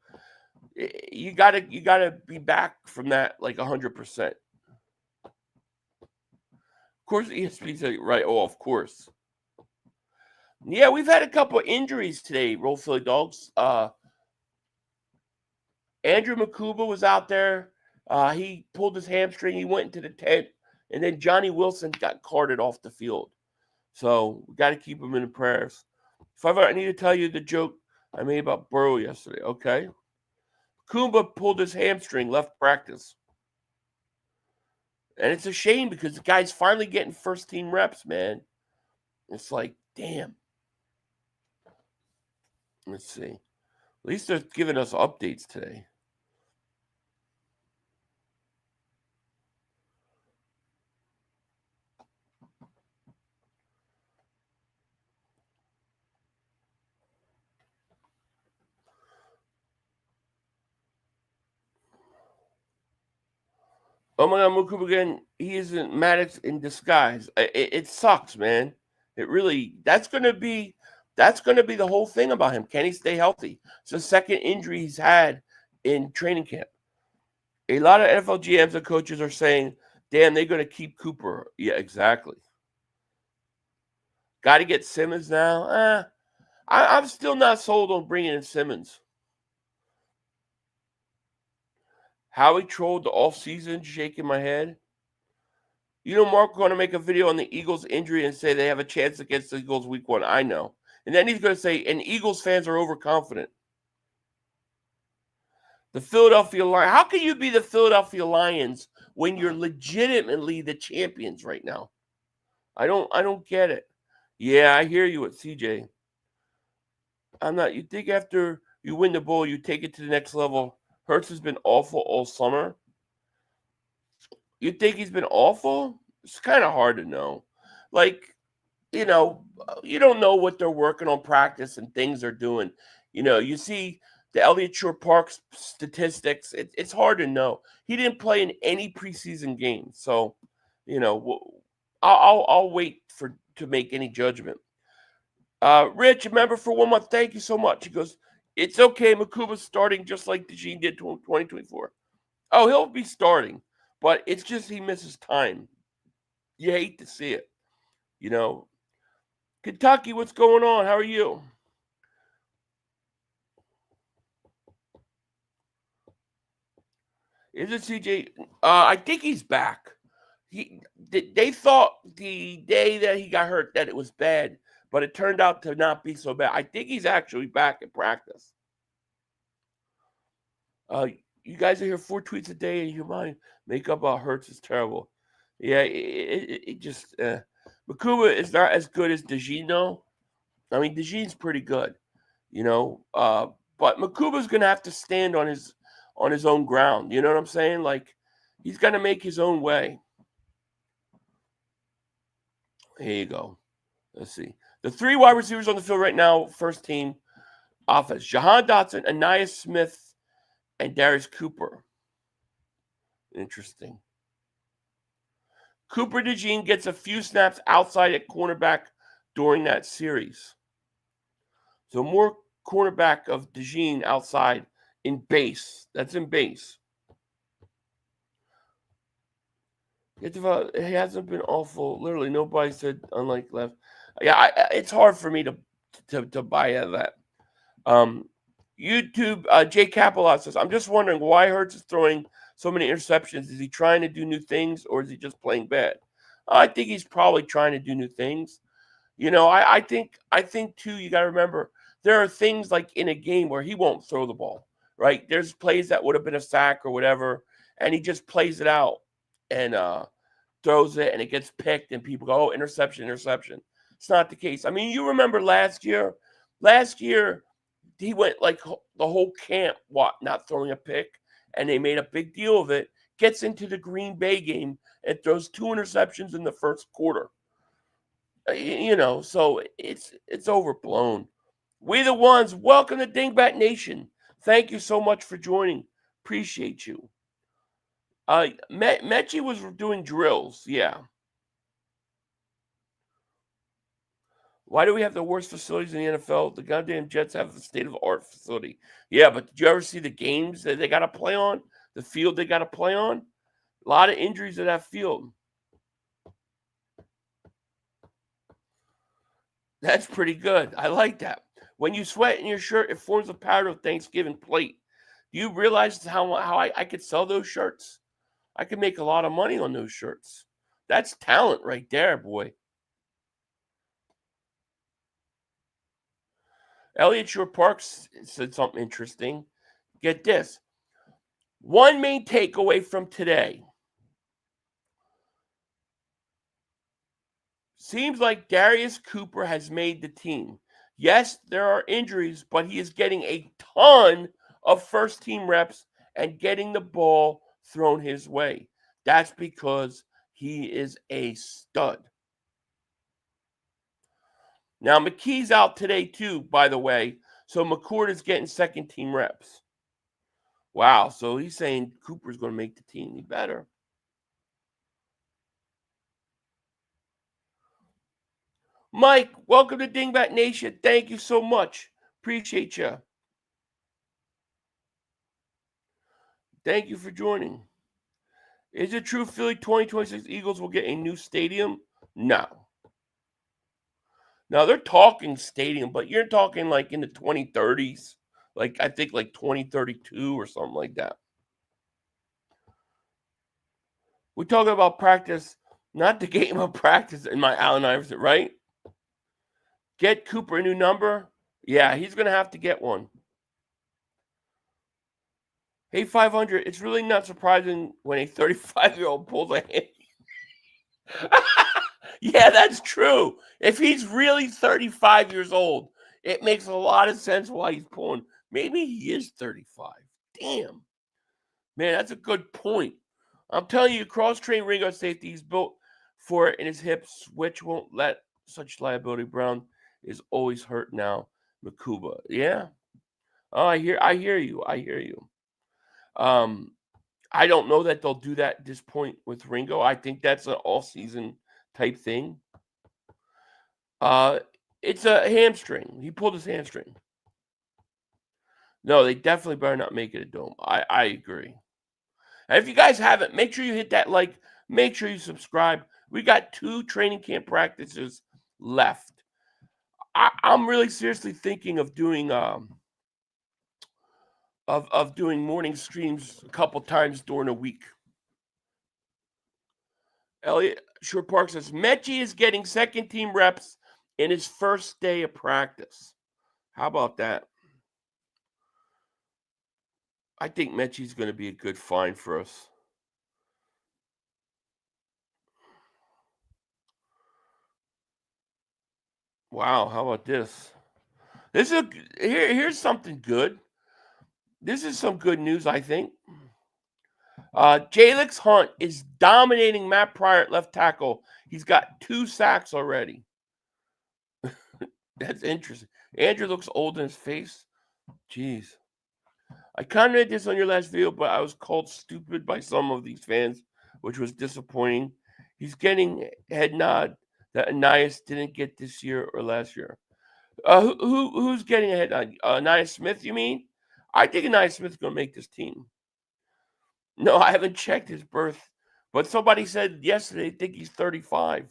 You gotta be back from that like 100%. Of course, ESPN's right. Oh, of course. Yeah, we've had a couple of injuries today, Roll Philly Dogs. Andrew Makuba was out there. He pulled his hamstring. He went into the tent. And then Johnny Wilson got carted off the field. So we got to keep him in the prayers. I need to tell you the joke I made about Burrow yesterday. Okay. Kumba pulled his hamstring, left practice. And it's a shame because the guy's finally getting first-team reps, man. It's like, damn. Let's see. At least they're giving us updates today. Oh my God, Mukuba again. He isn't Maddox in disguise. It sucks, man. It really. That's gonna be the whole thing about him. Can he stay healthy? It's the second injury he's had in training camp. A lot of NFL GMs and coaches are saying, "Damn, they're gonna keep Cooper." Yeah, exactly. Got to get Simmons now. I'm still not sold on bringing in Simmons. Howie trolled the offseason, shaking my head. You know, Mark going to make a video on the Eagles' injury and say they have a chance against the Eagles week 1. I know. And then he's going to say, and Eagles fans are overconfident. The Philadelphia Lions. How can you be the Philadelphia Lions when you're legitimately the champions right now? I don't get it. Yeah, I hear you with CJ. I'm not. You think after you win the bowl, you take it to the next level? Hurts has been awful all summer. You think he's been awful? It's kind of hard to know. Like, you don't know what they're working on practice and things they're doing. You see the Elliott Shore Park statistics. It's hard to know. He didn't play in any preseason games. So, I'll wait to make any judgment. Rich, a member for 1 month. Thank you so much. He goes, it's okay. Makuba's starting just like DeJean did 2024. Oh, he'll be starting, but it's just he misses time. You hate to see it, you know. Kentucky, what's going on? How are you? Is it CJ? I think he's back. They thought the day that he got hurt that it was bad, but it turned out to not be so bad. I think he's actually back in practice. You guys are here 4 tweets a day, and your mind makeup about Hurts is terrible. Yeah, it just Makuba is not as good as DeJean. I mean, DeJean's pretty good, you know. But Makuba's gonna have to stand on his own ground. You know what I'm saying? Like, he's gonna make his own way. Here you go. Let's see. The 3 wide receivers on the field right now, first team offense: Jahan Dotson, Anais Smith, and Darius Cooper. Interesting. Cooper DeJean gets a few snaps outside at cornerback during that series. So more cornerback of DeJean outside in base. That's in base. It hasn't been awful. Literally, nobody said unlike left. Yeah, it's hard for me to buy out of that. YouTube, Jay Capelot says, I'm just wondering why Hurts is throwing so many interceptions. Is he trying to do new things, or is he just playing bad? I think he's probably trying to do new things. You know, I think too, you got to remember, there are things like in a game where he won't throw the ball, right? There's plays that would have been a sack or whatever, and he just plays it out and throws it, and it gets picked, and people go, oh, interception. It's not the case. I mean, you remember last year, he went like the whole camp, not throwing a pick, and they made a big deal of it, gets into the Green Bay game and throws 2 interceptions in the first quarter. You know, so it's overblown. We the ones, welcome to Dingbat Nation. Thank you so much for joining. Appreciate you. Metchie was doing drills, yeah. Why do we have the worst facilities in the NFL? The goddamn Jets have the state-of-the-art facility. Yeah, but did you ever see the games that they got to play on? The field they got to play on? A lot of injuries at that field. That's pretty good. I like that. When you sweat in your shirt, it forms a pattern of Thanksgiving plate. Do you realize how I could sell those shirts? I could make a lot of money on those shirts. That's talent right there, boy. Elliot Shore Parks said something interesting. Get this. One main takeaway from today. Seems like Darius Cooper has made the team. Yes, there are injuries, but he is getting a ton of first-team reps and getting the ball thrown his way. That's because he is a stud. Now, McKee's out today, too, by the way. So McCourt is getting second-team reps. Wow, so he's saying Cooper's going to make the team. He better. Mike, welcome to Dingbat Nation. Thank you so much. Appreciate you. Thank you for joining. Is it true Philly 2026 Eagles will get a new stadium? No. Now, they're talking stadium, but you're talking like in the 2030s. Like, I think like 2032 or something like that. We're talking about practice, not the game of practice in my Allen Iverson, right? Get Cooper a new number? Yeah, he's going to have to get one. Hey, 500, it's really not surprising when a 35-year-old pulls a hand. Yeah, that's true. If he's really 35 years old, it makes a lot of sense why he's pulling. Maybe he is 35. Damn. Man, that's a good point. I'm telling you, cross-trained ring guard safety, he's built for it in his hips, which won't let such liability. Brown is always hurt now. Makuba. Yeah. Oh, I hear you. I don't know that they'll do that at this point with Ringo. I think that's an all-season type thing. It's a hamstring. He pulled his hamstring. No, they definitely better not make it a dome. I agree. And if you guys haven't, make sure you hit that like. Make sure you subscribe. We got 2 training camp practices left. I'm really seriously thinking of doing doing morning streams a couple times during the week. Elliot Short Park says Metchie is getting second team reps in his first day of practice. How about that? I think Metchie's going to be a good find for us. Wow, how about this? Here's something good. This is some good news, I think. Jalix Hunt is dominating Matt Pryor at left tackle. He's got 2 sacks already. That's interesting. Andrew looks old in his face. Jeez. I commented this on your last video, but I was called stupid by some of these fans, which was disappointing. He's getting head nod that Anais didn't get this year or last year. Who's getting a head nod? Anais Smith, you mean? I think Anais Smith is going to make this team. No, I haven't checked his birth, but somebody said yesterday they think he's 35.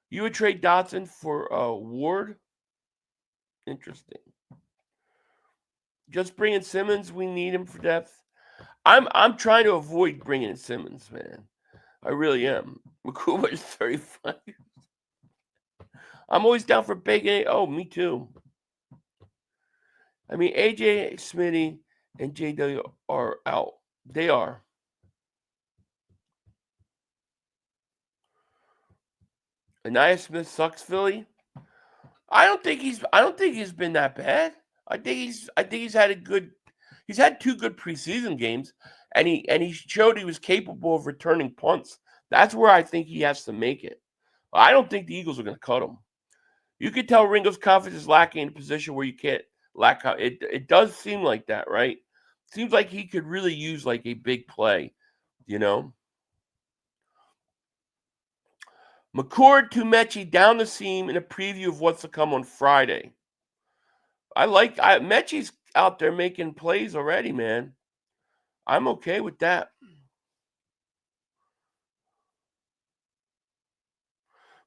You would trade Dotson for Ward? Interesting. Just bringing Simmons, we need him for depth. I'm trying to avoid bringing in Simmons, man. I really am. Makuba is 35. I'm always down for bacon. Oh, me too. I mean, AJ, Smitty, and JW are out. They are. Anais Smith sucks, Philly. I don't think he's been that bad. I think he's had he's had 2 good preseason games, and he showed he was capable of returning punts. That's where I think he has to make it. I don't think the Eagles are going to cut him. You can tell Ringo's confidence is lacking in a position where you can't lack. It does seem like that, right? Seems like he could really use like a big play, you know. McCord to Metchie down the seam in a preview of what's to come on Friday. Metchie's out there making plays already, man. I'm okay with that.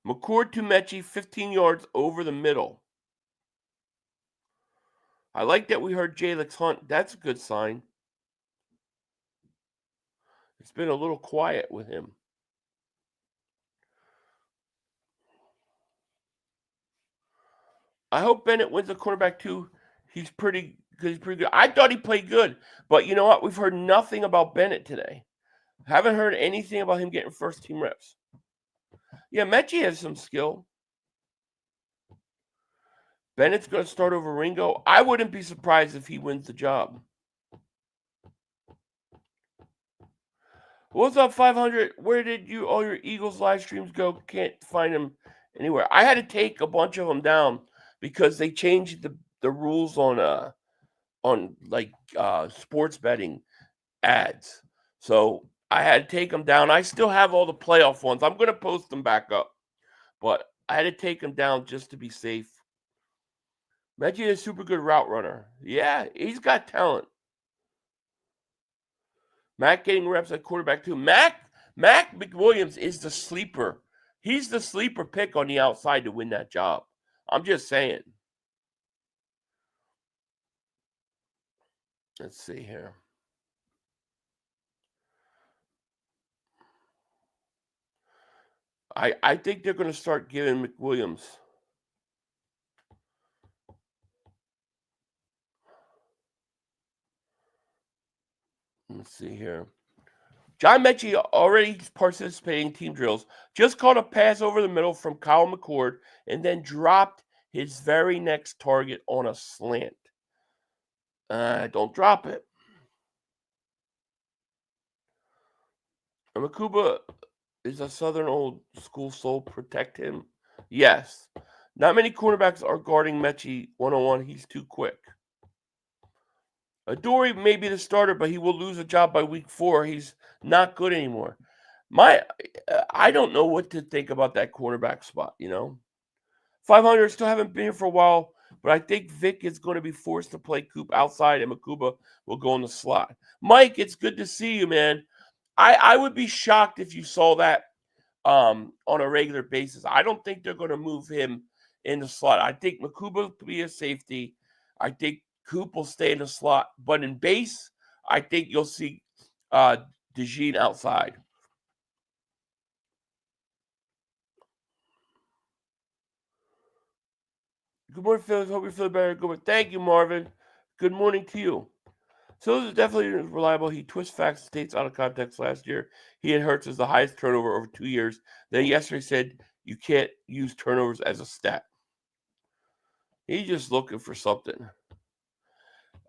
McCord to Metchie, 15 yards over the middle. I like that we heard Jalix Hunt. That's a good sign. It's been a little quiet with him. I hope Bennett wins the quarterback too. He's pretty good. I thought he played good, but you know what? We've heard nothing about Bennett today. Haven't heard anything about him getting first team reps. Yeah, Metchie has some skill. Bennett's going to start over Ringo. I wouldn't be surprised if he wins the job. What's up, 500? Where did all your Eagles live streams go? Can't find them anywhere. I had to take a bunch of them down because they changed the rules on sports betting ads. So I had to take them down. I still have all the playoff ones. I'm going to post them back up, but I had to take them down just to be safe. Metchie is a super good route runner. Yeah, he's got talent. Mac getting reps at quarterback too. Mac McWilliams is the sleeper. He's the sleeper pick on the outside to win that job. I'm just saying. Let's see here. I think they're going to start giving McWilliams. Let's see here. John Metchie already participating in team drills. Just caught a pass over the middle from Kyle McCord and then dropped his very next target on a slant. Don't drop it. Makuba is a Southern old school soul. Protect him. Yes. Not many cornerbacks are guarding Metchie one-on-one. He's too quick. Adoree may be the starter, but he will lose a job by week 4. He's not good anymore. I don't know what to think about that cornerback spot, you know. 500 still haven't been here for a while, but I think Vic is going to be forced to play Coop outside, and Makuba will go in the slot. Mike, it's good to see you, man. I would be shocked if you saw that on a regular basis. I don't think they're going to move him in the slot. I think Makuba will be a safety. I think Coop will stay in the slot. But in base, I think you'll see DeJean outside. Good morning, Phil. Hope you feel better. Good morning. Thank you, Marvin. Good morning to you. So this is definitely reliable. He twists facts and states out of context last year. He and Hurts is the highest turnover over 2 years. Then yesterday said you can't use turnovers as a stat. He's just looking for something.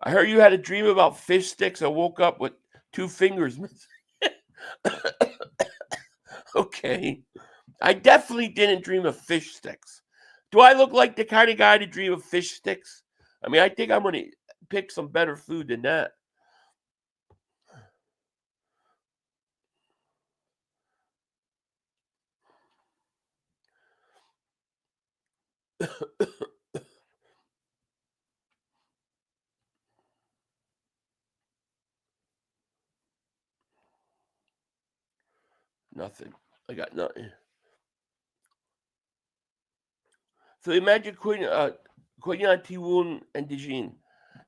I heard you had a dream about fish sticks. I woke up with 2 fingers missing. Okay. I definitely didn't dream of fish sticks. Do I look like the kind of guy to dream of fish sticks? I mean, I think I'm going to pick some better food than that. Nothing. I got nothing. So imagine Quinyon, T-Woon, and DeJean.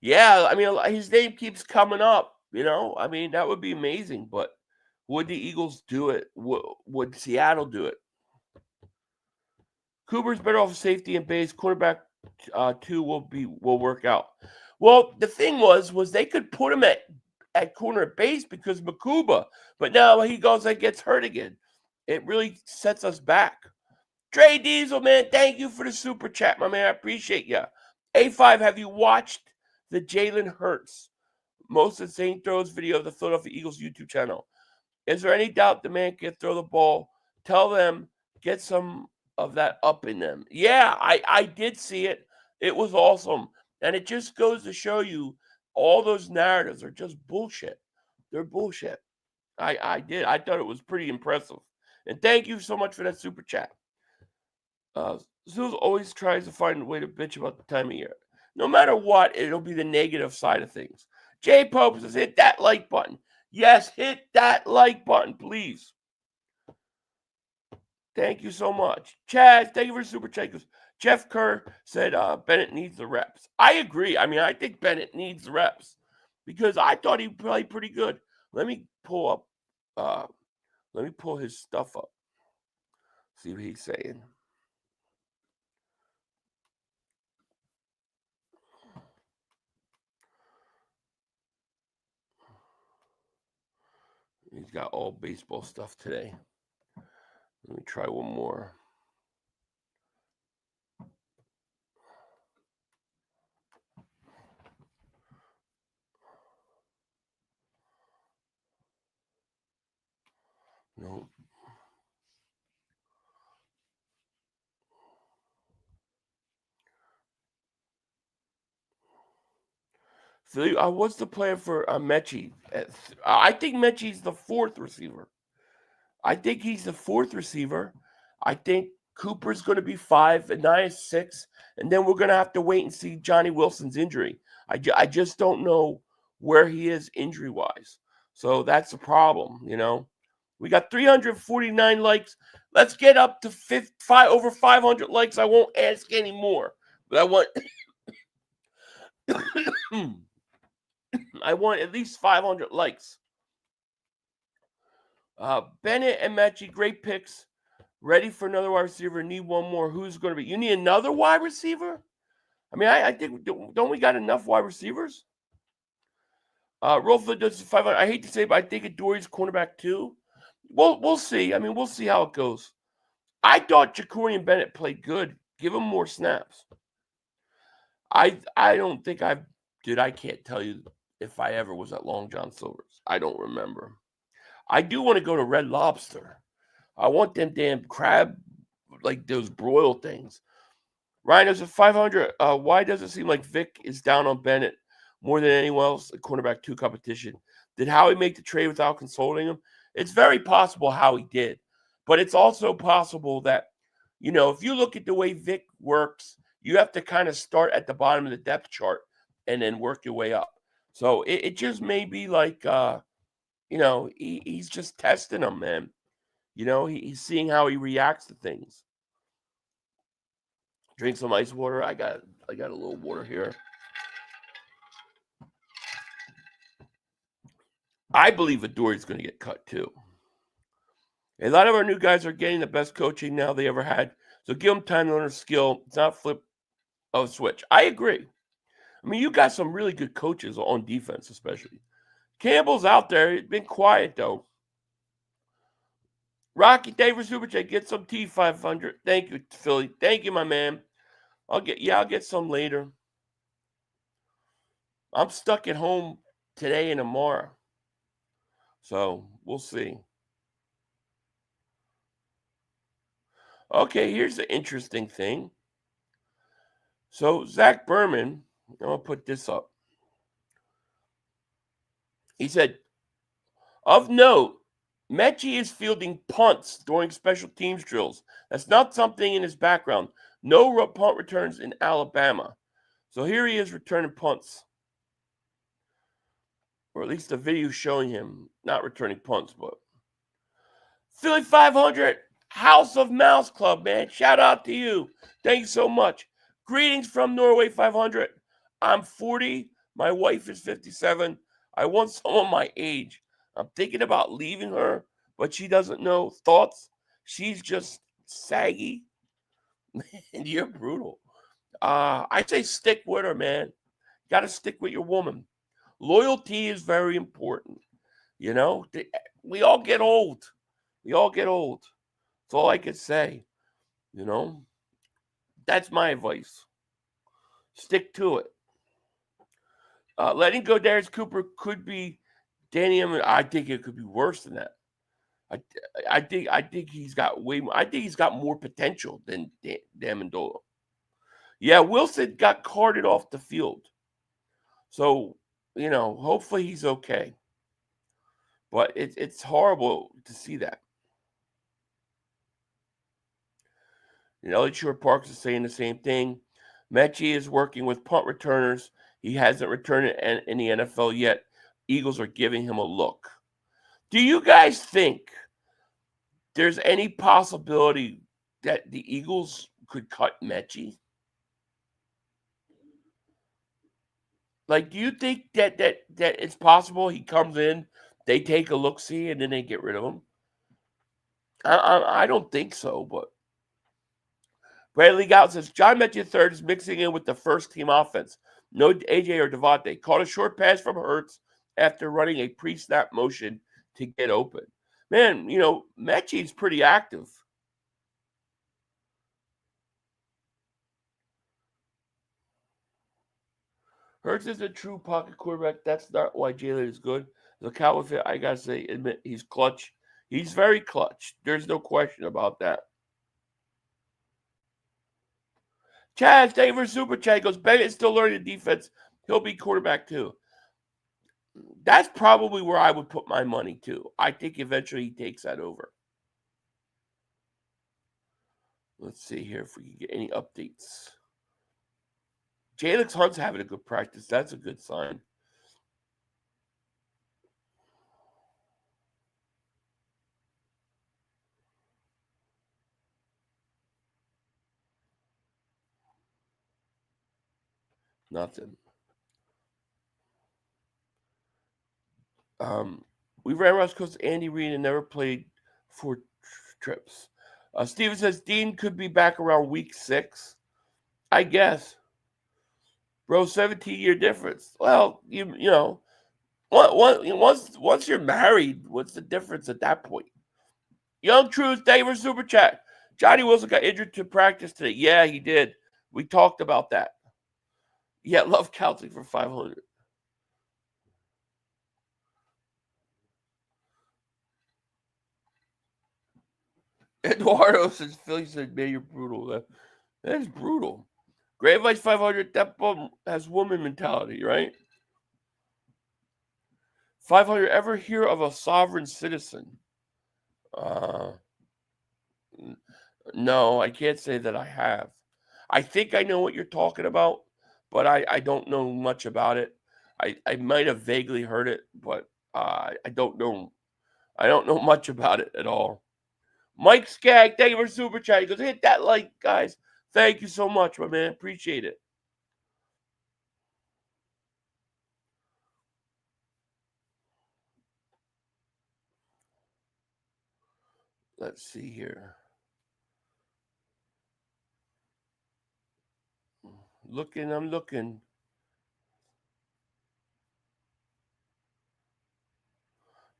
Yeah, I mean, his name keeps coming up, I mean, that would be amazing, but would the Eagles do it? Would Seattle do it? Cooper's better off safety and base. Quarterback 2 will work out. Well, the thing was they could put him at corner at base because Makuba, but now he goes and gets hurt again. It really sets us back. Dre Diesel, man, thank you for the super chat, my man. I appreciate you. A5, have you watched the Jalen Hurts most insane throws video of the Philadelphia Eagles YouTube channel? Is there any doubt the man can throw the ball? Tell them, get some of that up in them. Yeah, I did see it. It was awesome. And it just goes to show you all those narratives are just bullshit. They're bullshit. I did. I thought it was pretty impressive. And thank you so much for that super chat. Zeus always tries to find a way to bitch about the time of year. No matter what, it'll be the negative side of things. Jay Pope says, hit that like button. Yes, hit that like button, please. Thank you so much. Chad, thank you for super chat. Jeff Kerr said Bennett needs the reps. I agree. I mean, I think Bennett needs the reps because I thought he played pretty good. Let me pull his stuff up. See what he's saying. He's got all baseball stuff today. Let me try one more. No. So, what's the plan for Metchie? I think Metchie's the 4th receiver. I think he's the 4th receiver. I think Cooper's going to be 5 and 9 is 6. And then we're going to have to wait and see Johnny Wilson's injury. I just don't know where he is injury-wise. So that's the problem, We got 349 likes. Let's get up to over 500 likes. I won't ask any more. But I want I want at least 500 likes. Bennett and Metchie, great picks. Ready for another wide receiver. Need one more. Who's going to be? You need another wide receiver? I mean, I think, don't we got enough wide receivers? Rolford does 500. I hate to say it, but I think Adori's cornerback too. We'll see. I mean, we'll see how it goes. I thought Jacorian Bennett played good. Give him more snaps. I don't think I can't tell you if I ever was at Long John Silver's. I don't remember. I do want to go to Red Lobster. I want them damn crab, like those broiled things. Ryan, there's a 500. Why does it seem like Vic is down on Bennett more than anyone else in cornerback 2 competition? Did Howie make the trade without consulting him? It's very possible Howie did. But it's also possible that, if you look at the way Vic works, you have to kind of start at the bottom of the depth chart and then work your way up. So it just may be like, he's just testing them, man. He's seeing how he reacts to things. Drink some ice water. I got a little water here. I believe Adori's going to get cut too. A lot of our new guys are getting the best coaching now they ever had. So give them time to learn a skill. It's not flip of a switch. I agree. I mean, you got some really good coaches on defense, especially. Campbell's out there. He's been quiet, though. Rocky Davis Super Chat, get some T500. Thank you, Philly. Thank you, my man. I'll get some later. I'm stuck at home today and tomorrow. So we'll see. Okay, here's the interesting thing. So Zach Berman, I'm going to put this up. He said, of note, Metchie is fielding punts during special teams drills. That's not something in his background. No punt returns in Alabama. So here he is returning punts. Or at least the video showing him not returning punts. But Philly 500, House of Mouse Club, man. Shout out to you. Thanks so much. Greetings from Norway 500. I'm 40. My wife is 57. I want someone my age. I'm thinking about leaving her, but she doesn't know. Thoughts? She's just saggy. And you're brutal. I say stick with her, man. Got to stick with your woman. Loyalty is very important. We all get old. That's all I can say. That's my advice. Stick to it. Letting go Darius Cooper could be Danny Emmett. I think it could be worse than that. I think he's got way more. I think he's got more potential than Amendola. Yeah, Wilson got carted off the field. So, hopefully he's okay. But it's horrible to see that. Elliott Shore Parks is saying the same thing. Metchie is working with punt returners. He hasn't returned it in the NFL yet. Eagles are giving him a look. Do you guys think there's any possibility that the Eagles could cut Metchie? Like, do you think that it's possible he comes in, they take a look-see, and then they get rid of him? I don't think so, but Bradley Gout says, John Metchie III is mixing in with the first-team offense. No AJ or Devontae. Caught a short pass from Hurts after running a pre-snap motion to get open. Man, Metchie's pretty active. Hurts is a true pocket quarterback. That's not why Jalen is good. The Cowboy, I got to admit, he's clutch. He's very clutch. There's no question about that. Chad, thank you for Super Chat. He goes, Bennett is still learning the defense. He'll be quarterback too. That's probably where I would put my money too. I think eventually he takes that over. Let's see here if we can get any updates. Jalen Hunt's having a good practice. That's a good sign. Nothing. We ran West Coast Andy Reid and never played 4 trips. Steven says Dean could be back around week 6. I guess. Bro, 17-year difference. Well, once you're married, what's the difference at that point? Young Truth, thank you for Super Chat. Johnny Wilson got injured to practice today. Yeah, he did. We talked about that. Yeah, love counting for 500. Eduardo says, Philly said, man, you're brutal. That is brutal. Great Advice 500, that bum has woman mentality, right? 500, ever hear of a sovereign citizen? No, I can't say that I have. I think I know what you're talking about, but I don't know much about it. I might have vaguely heard it, but I don't know. I don't know much about it at all. Mike Skag, thank you for super chat. He goes, hit that like, guys. Thank you so much, my man. Appreciate it. Let's see here. I'm looking.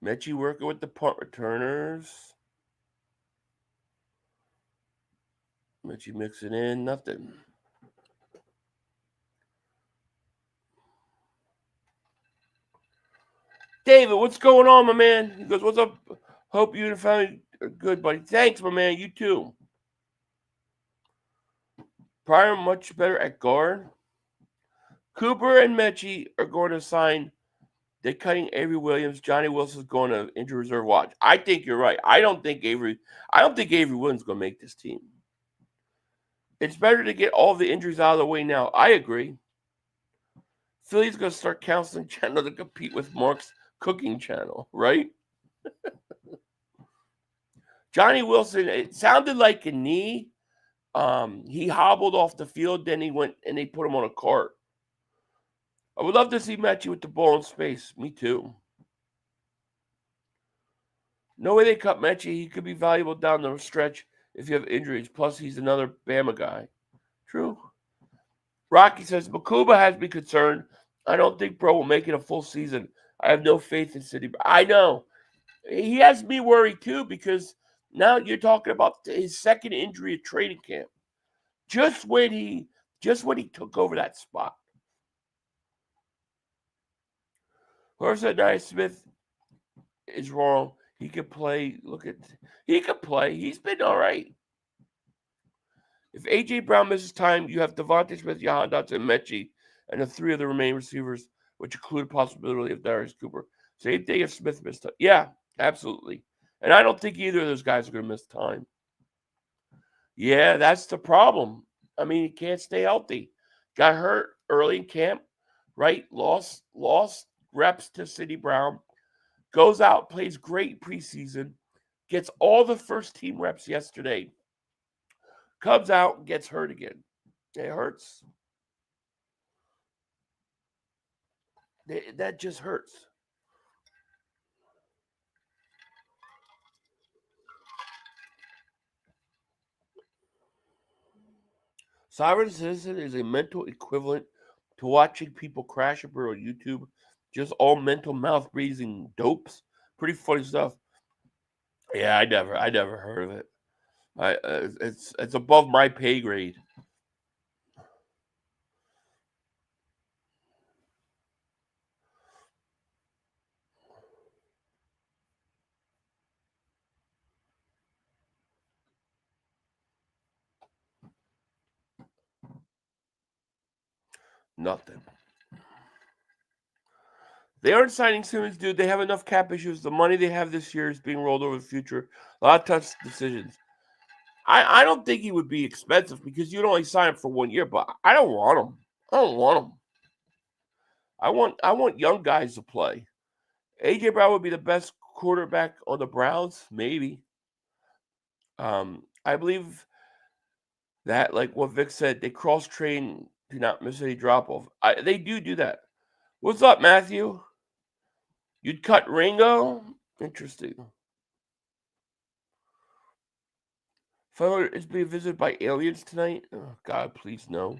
Metchie working with the punt returners. Metchie mixing in, nothing. David, what's going on, my man? He goes, what's up? Hope you and the family are good, buddy. Thanks, my man. You too. Pryor much better at guard. Cooper and Metchie are going to sign. They're cutting Avery Williams. Johnny Wilson's going to injury reserve watch. I think you're right. I don't think Avery Williams is going to make this team. It's better to get all the injuries out of the way now. I agree. Philly's going to start counseling channel to compete with Mark's cooking channel, right? Johnny Wilson, it sounded like a knee. He hobbled off the field, then he went and they put him on a cart. I would love to see Metchie with the ball in space. Me too. No way they cut Metchie. He could be valuable down the stretch if you have injuries. Plus, he's another Bama guy. True. Rocky says, Makuba has me concerned. I don't think Bro will make it a full season. I have no faith in City. I know. He has me worried too because now you're talking about his second injury at training camp. Just when he took over that spot. Whoever said Nye Smith is wrong. He could play. He could play. He's been all right. If A.J. Brown misses time, you have Devontae Smith, Jahan Dotson, and Metchie, and the three of the remaining receivers, which include possibility of Darius Cooper. Same thing if Smith missed time. Yeah, absolutely. And I don't think either of those guys are going to miss time. Yeah, that's the problem. I mean, he can't stay healthy. Got hurt early in camp, right? Lost reps to City Brown. Goes out, plays great preseason, gets all the first team reps yesterday. Comes out and gets hurt again. It hurts. That just hurts. Sovereign Citizen is a mental equivalent to watching people crash and burn on YouTube. Just all mental mouth breathing dopes. Pretty funny stuff. Yeah, I never heard of it. It's above my pay grade. Nothing. They aren't signing Simmons, dude. They have enough cap issues. The money they have this year is being rolled over the future. A lot of tough decisions. I don't think he would be expensive because you'd only sign him for 1 year, but I don't want him. I want young guys to play. AJ Brown would be the best quarterback on the Browns, maybe. I believe that, like what Vic said, they cross train, do not miss any drop off. They do that. What's up, Matthew? You'd cut Ringo? Interesting. Feller is being visited by aliens tonight. Oh, God, please no.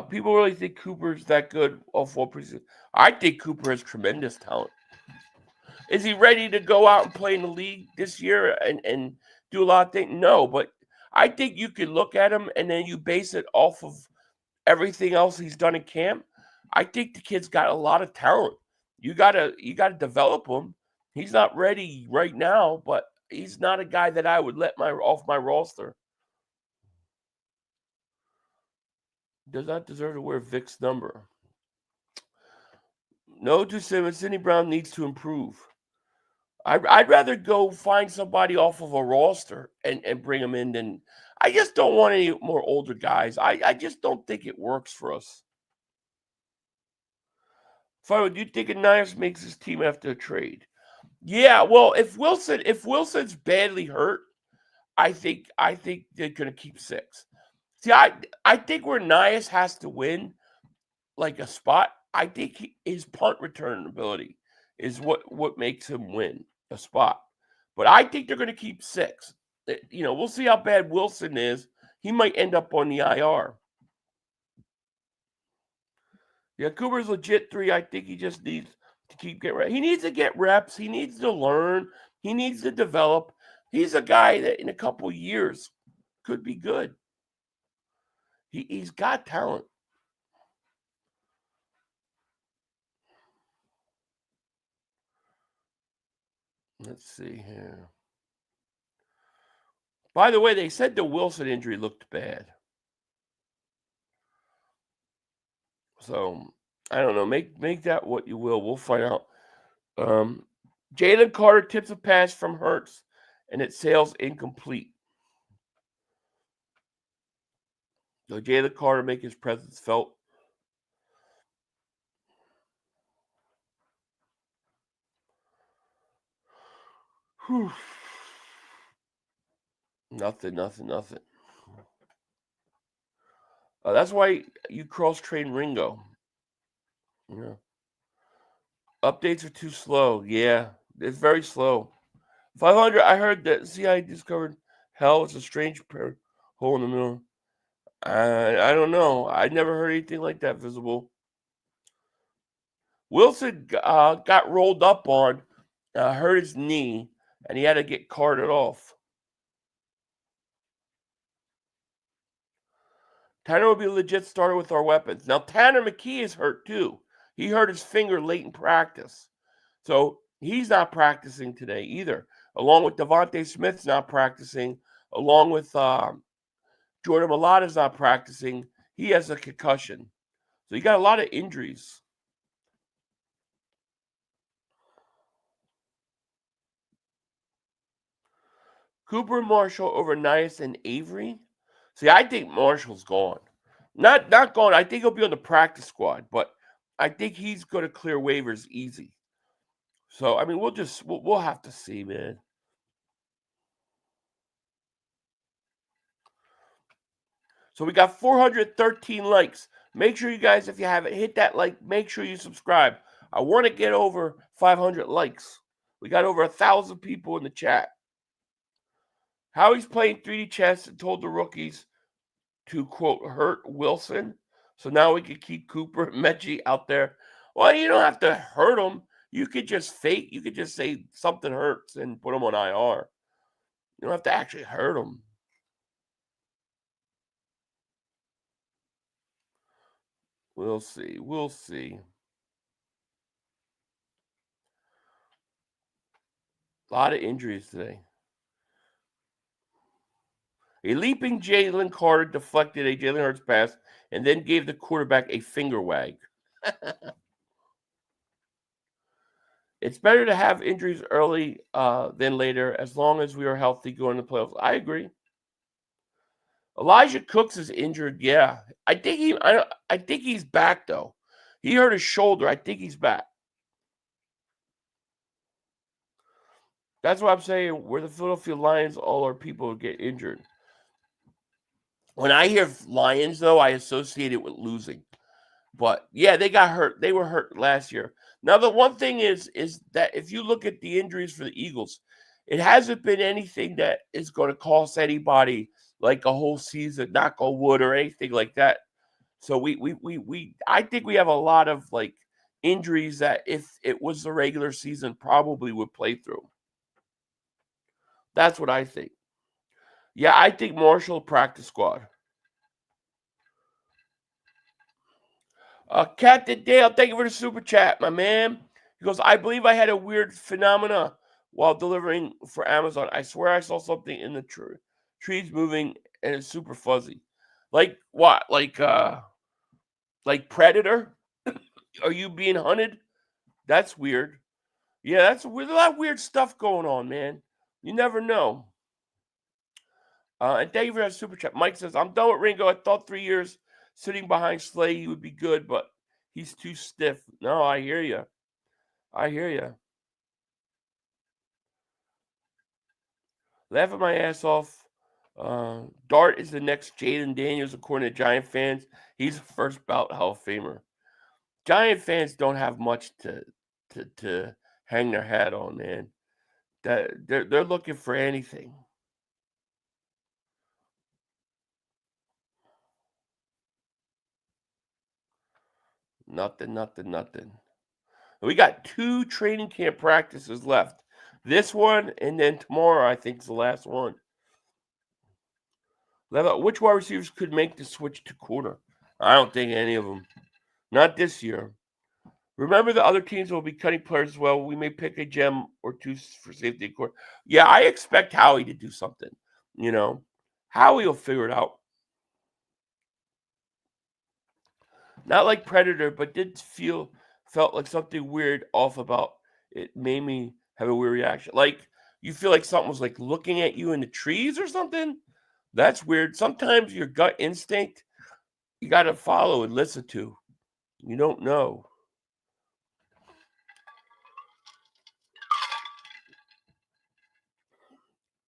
People really think Cooper's that good all 4 preseason. I think Cooper has tremendous talent. Is he ready to go out and play in the league this year and do a lot of things? No, but I think you can look at him and then you base it off of everything else he's done in camp. I think the kid's got a lot of talent. You gotta develop him. He's not ready right now, but he's not a guy that I would let off my roster. Does not deserve to wear Vic's number. No to Simmons. Sidney Brown needs to improve. I'd rather go find somebody off of a roster and bring them in than I just don't want any more older guys. I just don't think it works for us. Finally, do you think Ananias makes his team after a trade? Yeah, well, if Wilson's badly hurt, I think they're gonna keep 6. See, I think where Nias has to win like a spot, I think his punt return ability is what makes him win a spot. But I think they're going to keep 6. We'll see how bad Wilson is. He might end up on the IR. Yeah, Cooper's legit 3. I think he just needs to keep getting reps. He needs to get reps. He needs to learn. He needs to develop. He's a guy that in a couple years could be good. He's got talent. Let's see here. By the way, they said the Wilson injury looked bad. So, I don't know. Make that what you will. We'll find out. Jalen Carter tips a pass from Hurts, and it sails incomplete. So Jalen Carter make his presence felt. Whew. Nothing. That's why you cross-train Ringo. Yeah. Updates are too slow. Yeah, it's very slow. 500, I heard that CIA discovered hell is a strange hole in the middle. I don't know. I never heard anything like that visible. Wilson got rolled up on, hurt his knee, and he had to get carted off. Tanner will be a legit starter with our weapons. Now, Tanner McKee is hurt too. He hurt his finger late in practice. So he's not practicing today either. Along with Devontae Smith's not practicing. Along with Jordan Mailata's not practicing. He has a concussion. So you got a lot of injuries. Cooper Marshall over Nias and Avery. See, I think Marshall's gone. Not gone. I think he'll be on the practice squad, but I think he's going to clear waivers easy. So I mean, we'll have to see, man. So we got 413 likes. Make sure you guys, if you haven't hit that like, make sure you subscribe. I want to get over 500 likes. We got over 1,000 people in the chat. Howie's playing 3D chess and told the rookies to, quote, hurt Wilson. So now we can keep Cooper and Metchie out there. Well, you don't have to hurt them. You could just fake. You could just say something hurts and put them on IR. You don't have to actually hurt them. We'll see. We'll see. A lot of injuries today. A leaping Jalen Carter deflected a Jalen Hurts pass and then gave the quarterback a finger wag. It's better to have injuries early than later, as long as we are healthy going to the playoffs. I agree. Elijah Cooks is injured. Yeah, I think he's back though. He hurt his shoulder. I think he's back. That's why I'm saying where the Philadelphia Lions, all our people get injured. When I hear Lions, though, I associate it with losing. But, yeah, they got hurt. They were hurt last year. Now, the one thing is that if you look at the injuries for the Eagles, it hasn't been anything that is going to cost anybody like a whole season, knock on wood, or anything like that. So I think we have a lot of like injuries that if it was the regular season probably would play through. That's what I think. Yeah, I think Marshall practice squad. Captain Dale, thank you for the super chat, my man. He goes, I believe I had a weird phenomena while delivering for Amazon. I swear I saw something in the trees moving and it's super fuzzy. Like what? Like Predator? Are you being hunted? That's weird. Yeah, there's a lot of weird stuff going on, man. You never know. And thank you for that super chat. Mike says, I'm done with Ringo. I thought 3 years sitting behind Slay he would be good, but he's too stiff. No, I hear you. I hear you. Laughing my ass off. Dart is the next Jaden Daniels, according to Giant fans. He's a first bout Hall of Famer. Giant fans don't have much to hang their hat on, man. That they're looking for anything. Nothing. We got 2 training camp practices left. This one and then tomorrow, I think, is the last one. Which wide receivers could make the switch to corner? I don't think any of them. Not this year. Remember, the other teams will be cutting players as well. We may pick a gem or 2 for safety corner. Yeah, I expect Howie to do something. You know, Howie will figure it out. Not like Predator, but felt like something weird off about it. Made me have a weird reaction. Like you feel like something was like looking at you in the trees or something. That's weird. Sometimes your gut instinct you got to follow and listen to. You don't know.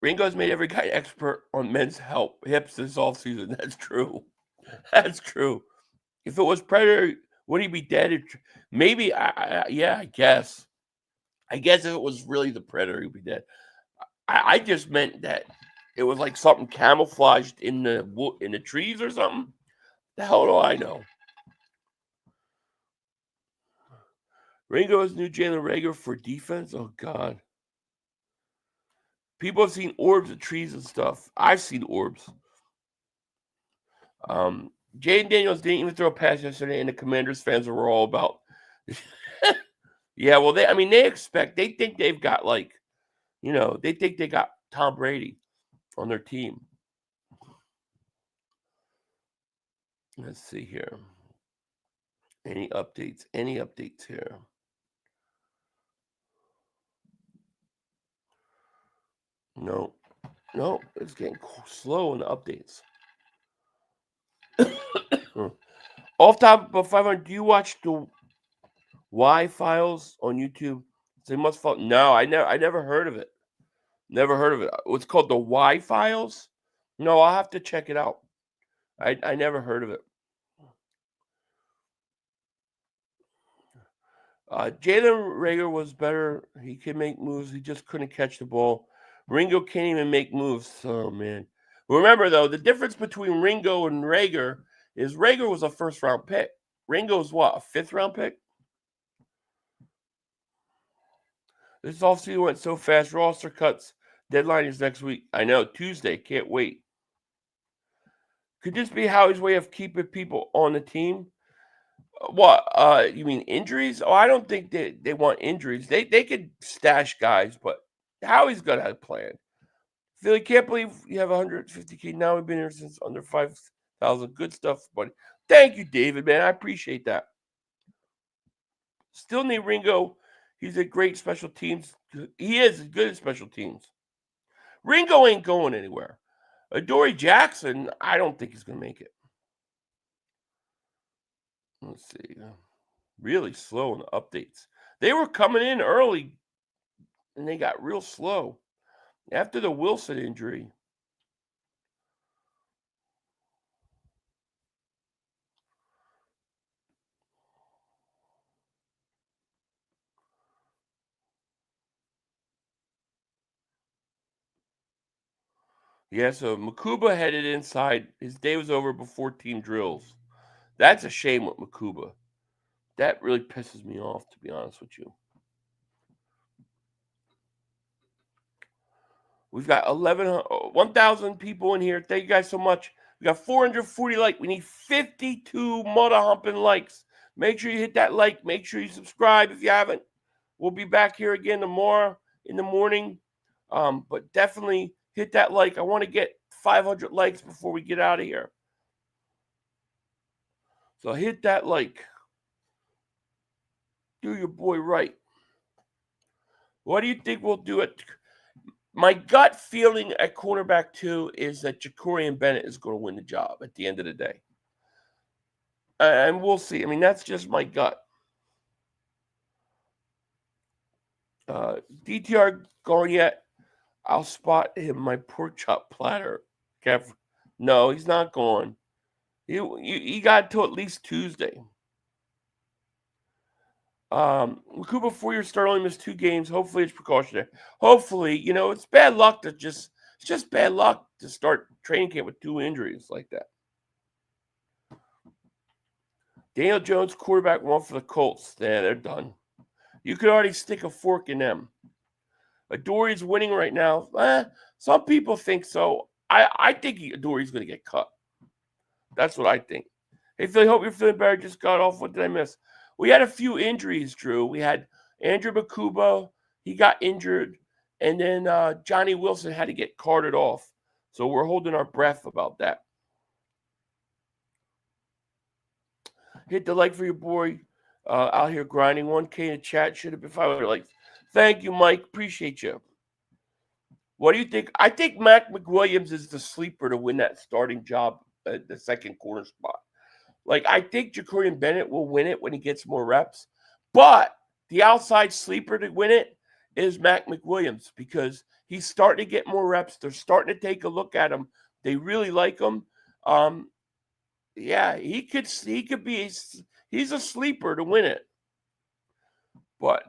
Ringo's made every guy expert on men's hips this offseason. That's true. That's true. If it was Predator, would he be dead? Maybe. Yeah, I guess. I guess if it was really the Predator, he'd be dead. I just meant that it was like something camouflaged in the trees or something. The hell do I know? Ringo's new Jalen Reagor for defense. Oh God. People have seen orbs of trees and stuff. I've seen orbs. Jaden Daniels didn't even throw a pass yesterday, and the Commanders fans were all about. Yeah, well, they think they've got they think they got Tom Brady on their team. Let's see here. Any updates? Any updates here? No, it's getting slow in the updates. Off top of 500, do you watch the Y Files on YouTube? They must fall. No, I never heard of it. Never heard of it. What's called the Y Files? No, I'll have to check it out. I never heard of it. Jalen Reagor was better. He could make moves. He just couldn't catch the ball. Ringo can't even make moves. Oh, man. Remember, though, the difference between Ringo and Reagor is Reagor was a first-round pick. Ringo's what, a fifth-round pick? This offseason went so fast. Roster cuts. Deadline is next week. I know, Tuesday. Can't wait. Could this be Howie's way of keeping people on the team? What? You mean injuries? Oh, I don't think they want injuries. They could stash guys, but Howie's got a plan. Philly, can't believe you have 150K now. We've been here since under 5,000. Good stuff, buddy. Thank you, David, man. I appreciate that. Still need Ringo. He's a great special teams. He is good at special teams. Ringo ain't going anywhere. Adoree Jackson, I don't think he's going to make it. Let's see. Really slow in the updates. They were coming in early, and they got real slow after the Wilson injury. Yeah, so Makuba headed inside. His day was over before team drills. That's a shame with Makuba. That really pisses me off, to be honest with you. We've got 1,000 people in here. Thank you guys so much. We got 440 likes. We need 52 mother humping likes. Make sure you hit that like. Make sure you subscribe if you haven't. We'll be back here again tomorrow in the morning. But definitely hit that like. I want to get 500 likes before we get out of here. So hit that like. Do your boy right. What do you think we'll do it? My gut feeling at cornerback 2 is that Jacorian Bennett is going to win the job at the end of the day. And we'll see. I mean, that's just my gut. DTR Garnett, I'll spot him my pork chop platter. Kev. No, he's not going. He got to at least Tuesday. Makuba 4-year start only missed 2 games. Hopefully it's precautionary. Hopefully, it's bad luck to it's just bad luck to start training camp with 2 injuries like that. Daniel Jones, quarterback 1 for the Colts. Yeah, they're done. You could already stick a fork in them. Adory's winning right now. Some people think so. I think Adory's going to get cut. That's what I think. Hey, Philly, hope you're feeling better. Just got off. What did I miss? We had a few injuries, Drew. We had Andrew Makuba. He got injured. And then Johnny Wilson had to get carted off. So we're holding our breath about that. Hit the like for your boy out here grinding. 1K in the chat. Should have been 500 likes. Thank you, Mike. Appreciate you. What do you think? I think Mac McWilliams is the sleeper to win that starting job at the second corner spot. Like, I think Jacorian Bennett will win it when he gets more reps. But the outside sleeper to win it is Mac McWilliams because he's starting to get more reps. They're starting to take a look at him. They really like him. Yeah, he could be he's a sleeper to win it. But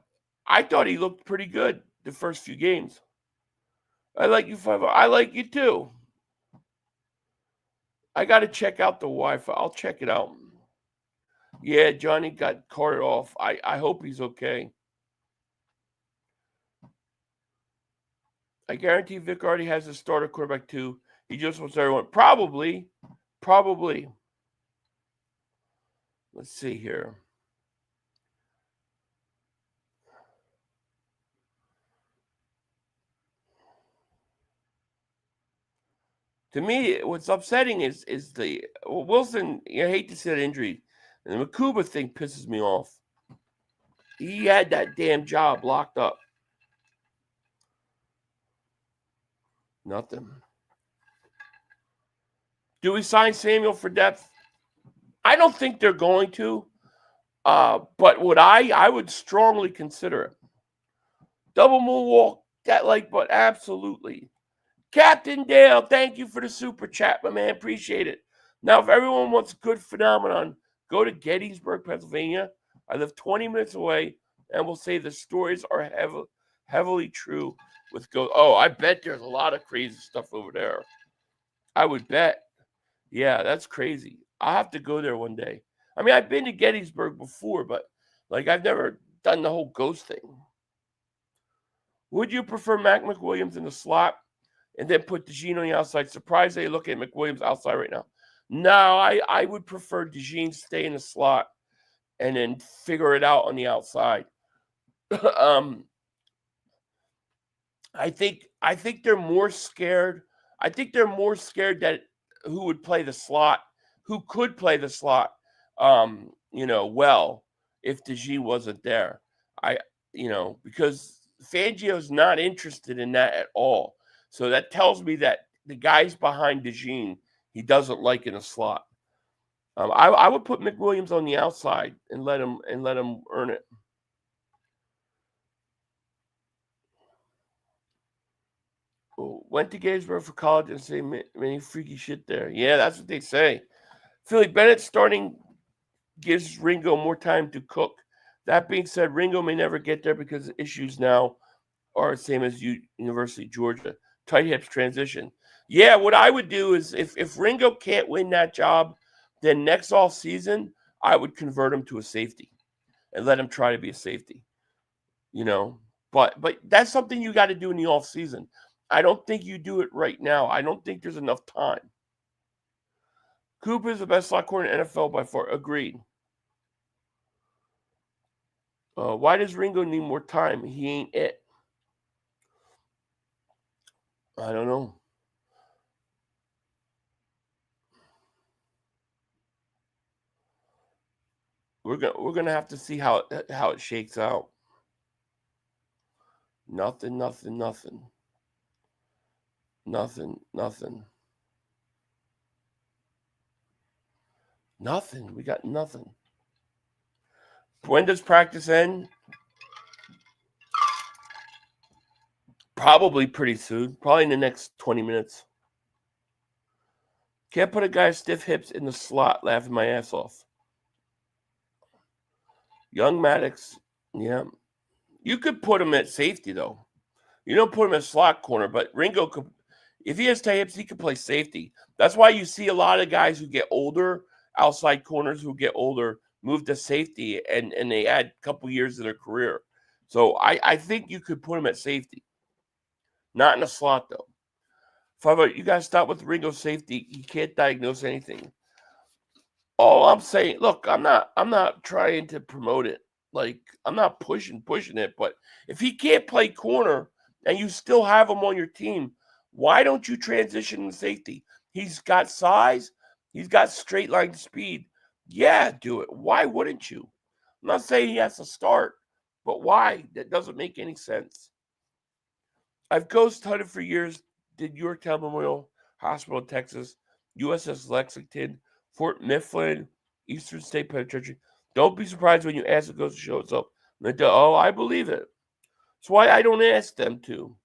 I thought he looked pretty good the first few games. I like you, 5. I like you too. I got to check out the Wi-Fi. I'll check it out. Yeah, Johnny got carted off. I hope he's okay. I guarantee Vic already has a starter quarterback too. He just wants everyone. Probably. Let's see here. To me, what's upsetting is the Wilson. I hate to see that injury. And the Makuba thing pisses me off. He had that damn job locked up. Nothing. Do we sign Samuel for depth? I don't think they're going to. But would I would strongly consider it. Double moonwalk, that like button, absolutely. Captain Dale, thank you for the super chat, my man. Appreciate it. Now, if everyone wants a good phenomenon, go to Gettysburg, Pennsylvania. I live 20 minutes away, and we'll say the stories are heavily true with ghosts. Oh, I bet there's a lot of crazy stuff over there. I would bet. Yeah, that's crazy. I'll have to go there one day. I mean, I've been to Gettysburg before, but like I've never done the whole ghost thing. Would you prefer Mac McWilliams in the slot and then put DeJean on the outside? Surprised they look at McWilliams outside right now. No, I would prefer DeJean stay in the slot and then figure it out on the outside. I think they're more scared. I think they're more scared that who would play the slot, who could play the slot, well, if DeJean wasn't there. Because Fangio's not interested in that at all. So that tells me that the guys behind DeJean, he doesn't like in a slot. I would put McWilliams on the outside and let him earn it. Went to Gettysburg for college and say many freaky shit there. Yeah, that's what they say. Philly Bennett starting gives Ringo more time to cook. That being said, Ringo may never get there because the issues now are the same as University of Georgia. Tight hips transition. Yeah, what I would do is if Ringo can't win that job, then next off season, I would convert him to a safety and let him try to be a safety. But that's something you got to do in the off season. I don't think you do it right now. I don't think there's enough time. Cooper is the best slot corner in NFL by far. Agreed. Why does Ringo need more time? He ain't it. I don't know. We're gonna have to see how it shakes out. Nothing. We got nothing. When does practice end? Probably pretty soon. Probably in the next 20 minutes. Can't put a guy's stiff hips in the slot, laughing my ass off. Young Maddox, yeah. You could put him at safety, though. You don't put him at slot corner, but Ringo could, if he has tight hips, he could play safety. That's why you see a lot of guys who get older, outside corners who get older, move to safety, and they add a couple years to their career. So I think you could put him at safety. Not in a slot, though. You guys stop with Ringo safety. He can't diagnose anything. All I'm saying, look, I'm not trying to promote it. Like, I'm not pushing it, but if he can't play corner and you still have him on your team, why don't you transition to safety? He's got size, he's got straight line speed. Yeah, do it. Why wouldn't you? I'm not saying he has to start, but why? That doesn't make any sense. I've ghost hunted for years, did Yorktown Memorial Hospital, Texas, USS Lexington, Fort Mifflin, Eastern State Penitentiary. Don't be surprised when you ask a ghost to show itself. Oh, I believe it. That's why I don't ask them to.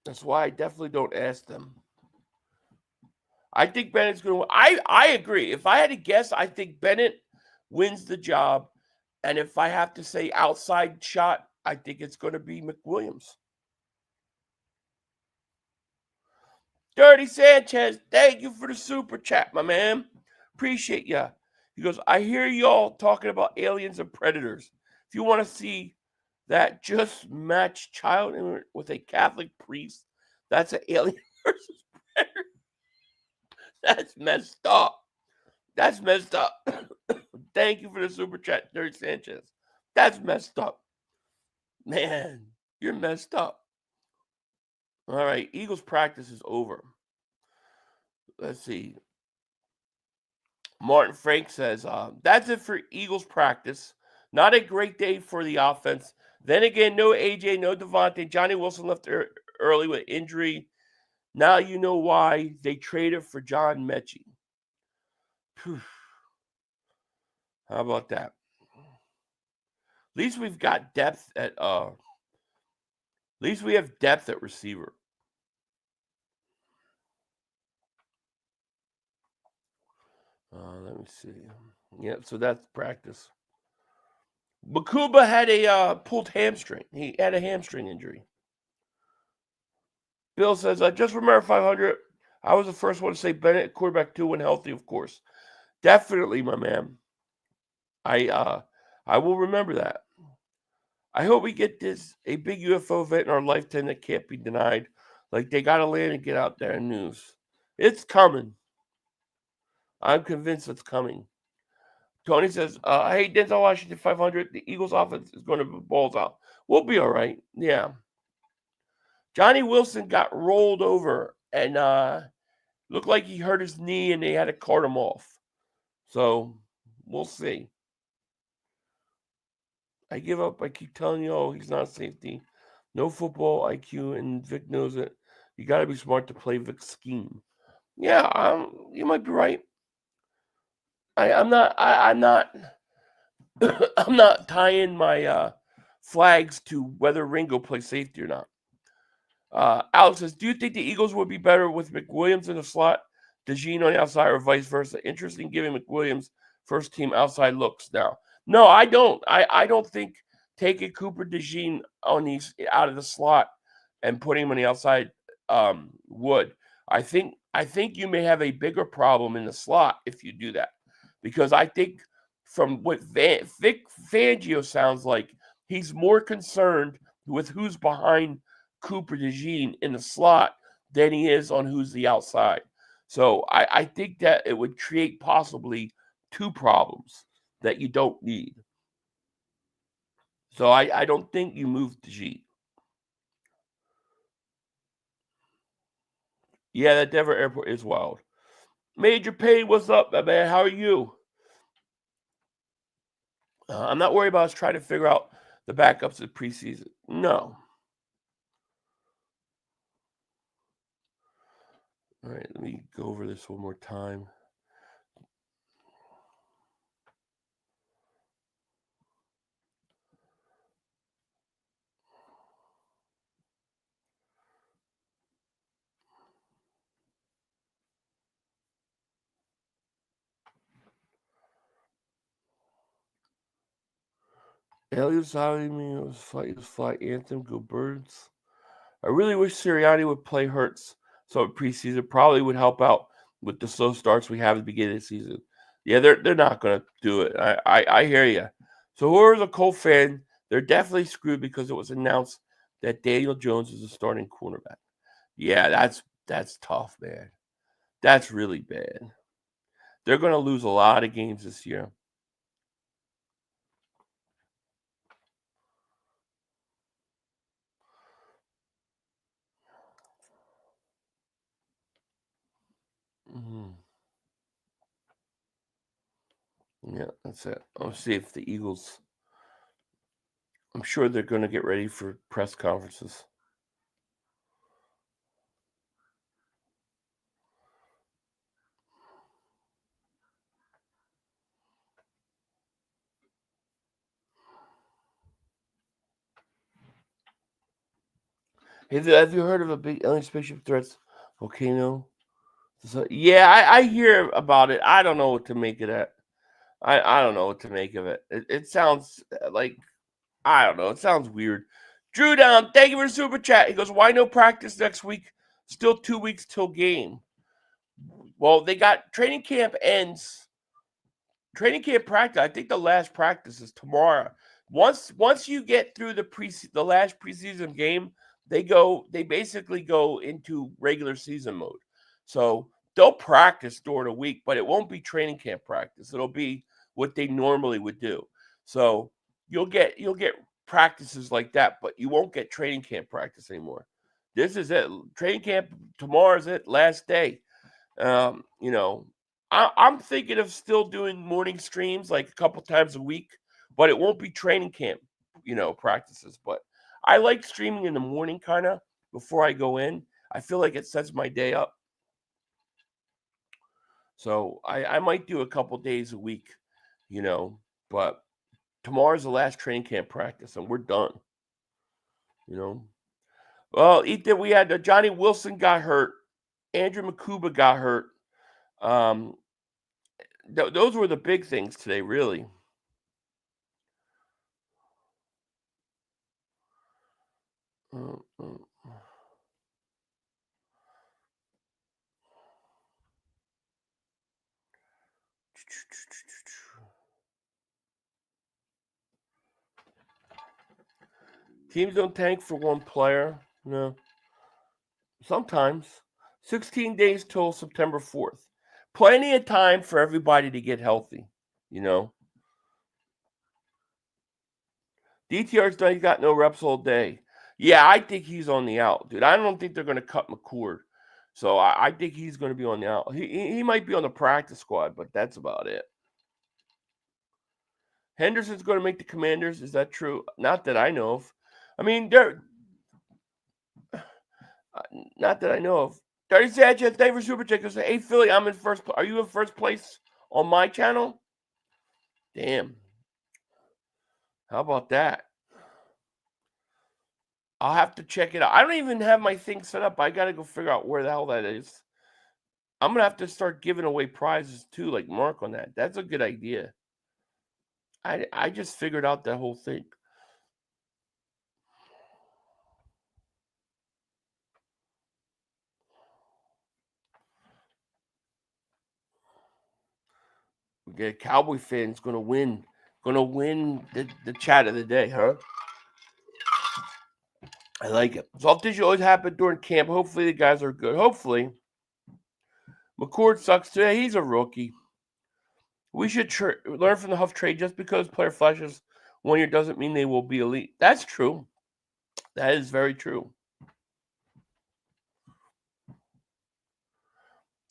That's why I definitely don't ask them. I think Bennett's going to win. I agree. If I had to guess, I think Bennett wins the job. And if I have to say outside shot, I think it's going to be McWilliams. Dirty Sanchez, thank you for the super chat, my man. Appreciate ya. He goes, I hear y'all talking about aliens and predators. If you want to see that, just match child with a Catholic priest. That's an alien versus predator. That's messed up. That's messed up. Thank you for the super chat, Dirty Sanchez. That's messed up. Man, you're messed up. All right, Eagles practice is over. Let's see. Martin Frank says, that's it for Eagles practice. Not a great day for the offense. Then again, no AJ, no Devontae. Johnny Wilson left early with injury. Now you know why they traded for John Metchie. How about that? At least we've got depth at least we have depth at receiver. Let me see. Yep, so that's practice. Bakuba had a pulled hamstring. He had a hamstring injury. Bill says, I just remember 500. I was the first one to say Bennett, quarterback 2 when healthy, of course. Definitely, my man. I will remember that. I hope we get a big UFO event in our lifetime that can't be denied. Like, they got to land and get out there in news. It's coming. I'm convinced it's coming. Tony says, hey, Denzel Washington 500. The Eagles offense is going to be balls out. We'll be all right. Yeah. Johnny Wilson got rolled over and looked like he hurt his knee and they had to cart him off. So we'll see. I give up. I keep telling you, he's not safety. No football IQ, and Vic knows it. You got to be smart to play Vic's scheme. Yeah, you might be right. I'm not I'm not tying my flags to whether Ringo plays safety or not. Alex says, do you think the Eagles would be better with McWilliams in the slot, DeJean on the outside, or vice versa? Interesting giving McWilliams first team outside looks now. No, I don't. I don't think taking Cooper DeJean on these out of the slot and putting him on the outside would. I think you may have a bigger problem in the slot if you do that. Because I think from what Vic Fangio sounds like, he's more concerned with who's behind Cooper DeJean in the slot than he is on who's the outside. So I think that it would create possibly two problems that you don't need. So I don't think you move DeJean. Yeah, that Denver airport is wild. Major Payne, what's up, man? How are you? I'm not worried about us trying to figure out the backups of preseason. No. All right, let me go over this one more time. Alias was fly anthem, go Birds. I really wish Sirianni would play Hurts so preseason probably would help out with the slow starts we have at the beginning of the season. Yeah, they're not gonna do it. I hear you. So whoever's a Colt fan, they're definitely screwed because it was announced that Daniel Jones is a starting cornerback. Yeah, that's tough, man. That's really bad. They're gonna lose a lot of games this year. Mm-hmm. Yeah, that's it. I'll see if the Eagles. I'm sure they're going to get ready for press conferences. Have you heard of a big alien spaceship threats volcano? So, yeah, I hear about it. I don't know what to make of that. I don't know what to make of it. It sounds like, I don't know. It sounds weird. Drew Down, thank you for the super chat. He goes, why no practice next week? Still 2 weeks till game. Well, they got training camp ends. Training camp practice. I think the last practice is tomorrow. Once you get through the last preseason game, they basically go into regular season mode. So they'll practice during the week, but it won't be training camp practice. It'll be what they normally would do. So you'll get practices like that, but you won't get training camp practice anymore. This is it. Training camp tomorrow is it, last day. You know, I'm thinking of still doing morning streams like a couple times a week, but it won't be training camp, practices. But I like streaming in the morning kind of before I go in. I feel like it sets my day up. So I might do a couple days a week, but tomorrow's the last training camp practice and we're done. Well, Ethan, we had Johnny Wilson got hurt. Andrew Makuba got hurt. Those were the big things today, really. Teams don't tank for one player. No. Sometimes. 16 days till September 4th. Plenty of time for everybody to get healthy, DTR's done. He's got no reps all day. Yeah, I think he's on the out, dude. I don't think they're going to cut McCord. So I think he's going to be on the out. He might be on the practice squad, but that's about it. Henderson's going to make the Commanders. Is that true? Not that I know of. I mean, not that I know of. Dirty Sanchez, thank you for Super Chickens. Hey, Philly, I'm in first. Are you in first place on my channel? Damn. How about that? I'll have to check it out. I don't even have my thing set up. I got to go figure out where the hell that is. I'm going to have to start giving away prizes too, like Mark on that. That's a good idea. I just figured out that whole thing. We get Cowboy fans going to win the chat of the day, huh? I like it. Soft tissue always happen during camp. Hopefully the guys are good. Hopefully. McCord sucks today. He's a rookie. We should learn from the Huff trade. Just because player flashes 1 year doesn't mean they will be elite. That's true. That is very true.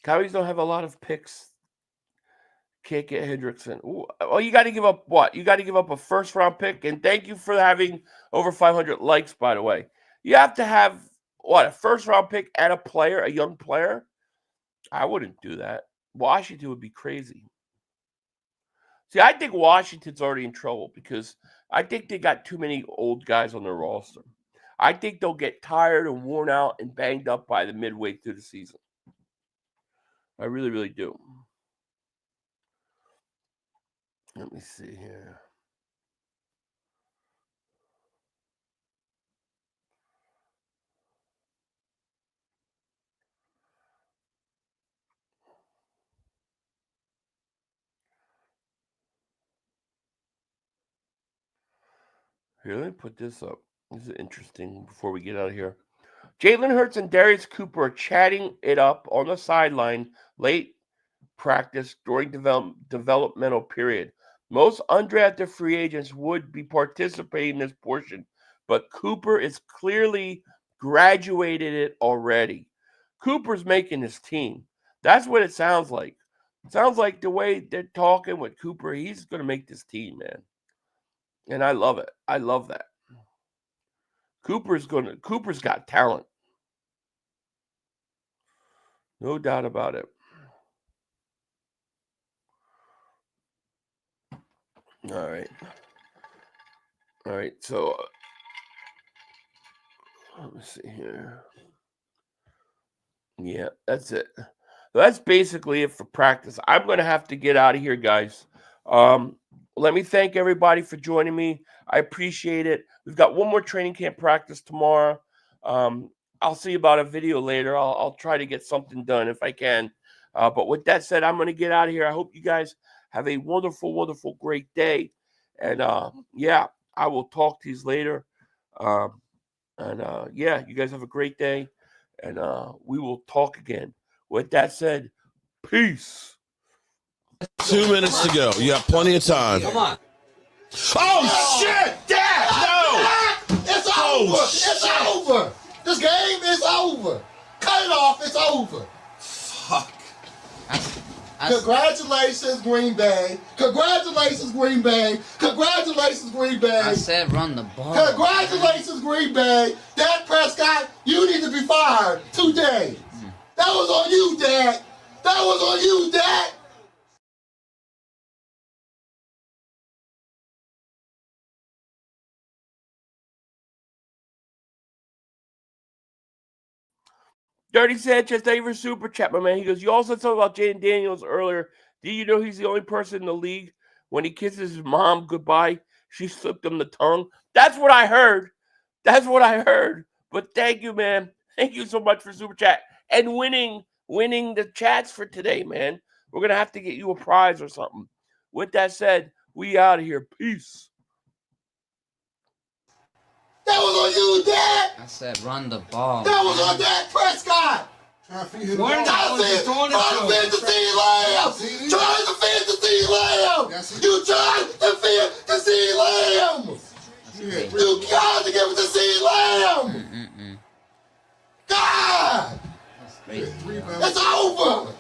Cowboys don't have a lot of picks. Can't get Hendrickson. Ooh, well, you got to give up what? You got to give up a first-round pick. And thank you for having over 500 likes, by the way. You have to have, what, a first-round pick and a player, a young player? I wouldn't do that. Washington would be crazy. See, I think Washington's already in trouble because I think they got too many old guys on their roster. I think they'll get tired and worn out and banged up by the midway through the season. I really, really do. Let me see here. Here, let me put this up. This is interesting before we get out of here. Jalen Hurts and Darius Cooper are chatting it up on the sideline late practice during developmental period. Most undrafted free agents would be participating in this portion, but Cooper is clearly graduated it already. Cooper's making his team. That's what it sounds like. It sounds like the way they're talking with Cooper, he's going to make this team, man. And I love it. I love that. Cooper's got talent. No doubt about it. All right. So let me see here. Yeah, that's it. That's basically it for practice. I'm going to have to get out of here, guys. Let me thank everybody for joining me. I appreciate it. We've got one more training camp practice tomorrow. I'll see about a video later. I'll try to get something done if I can. But with that said, I'm going to get out of here. I hope you guys have a wonderful, wonderful, great day. And, yeah, I will talk to you later. Yeah, you guys have a great day. And we will talk again. With that said, peace. 2 minutes to go. You have plenty of time. Come on. Oh, shit! Dad! No! It's over. It's over. This game is over. Cut it off. It's over. Fuck. Congratulations, Green Bay. Congratulations, Green Bay. Congratulations, Green Bay. I said run the ball. Congratulations, Green Bay. Dak Prescott, you need to be fired today. That was on you, Dak. That was on you, Dak. Dirty Sanchez, thank you for super chat, my man. He goes, you also said something about Jaden Daniels earlier. Do you know he's the only person in the league when he kisses his mom goodbye, she slipped him the tongue? That's what I heard. That's what I heard. But thank you, man. Thank you so much for super chat and winning the chats for today, man. We're gonna have to get you a prize or something. With that said, we out of here. Peace. That was on you, Dak. I said run the ball. That was on Dak Prescott. Trying to feed him. Trying to feed the CeeDee Lamb. Trying to feed the CeeDee Lamb. You tried to feed the CeeDee Lamb. You got to give it to CeeDee Lamb. God. That's crazy. It's over.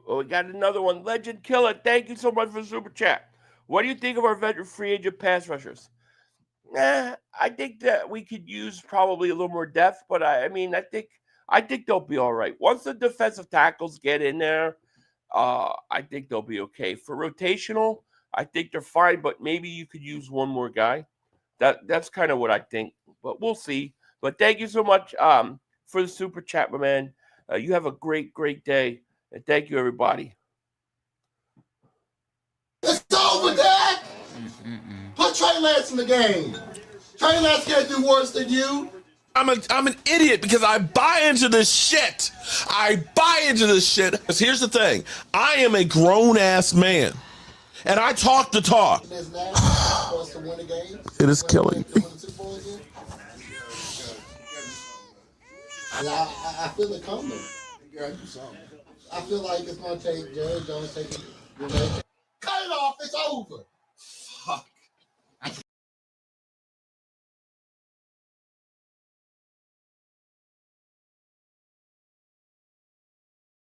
Oh, we got another one. Legend Killer, thank you so much for the super chat. What do you think of our veteran free agent pass rushers? I think that we could use probably a little more depth, but I think they'll be all right. Once the defensive tackles get in there, I think they'll be okay. For rotational, I think they're fine, but maybe you could use one more guy. That's kind of what I think, but we'll see. But thank you so much for the super chat, my man. You have a great, great day. And thank you, everybody. It's over, Dak. Put Trey Lance in the game. Trey Lance can't do worse than you. I'm an idiot because I buy into this shit. Because here's the thing. I am a grown-ass man. And I talk the talk. It is killing me. I feel it coming. I feel like it's going to take Jerry Jones taking it. Cut it off. It's over. Fuck.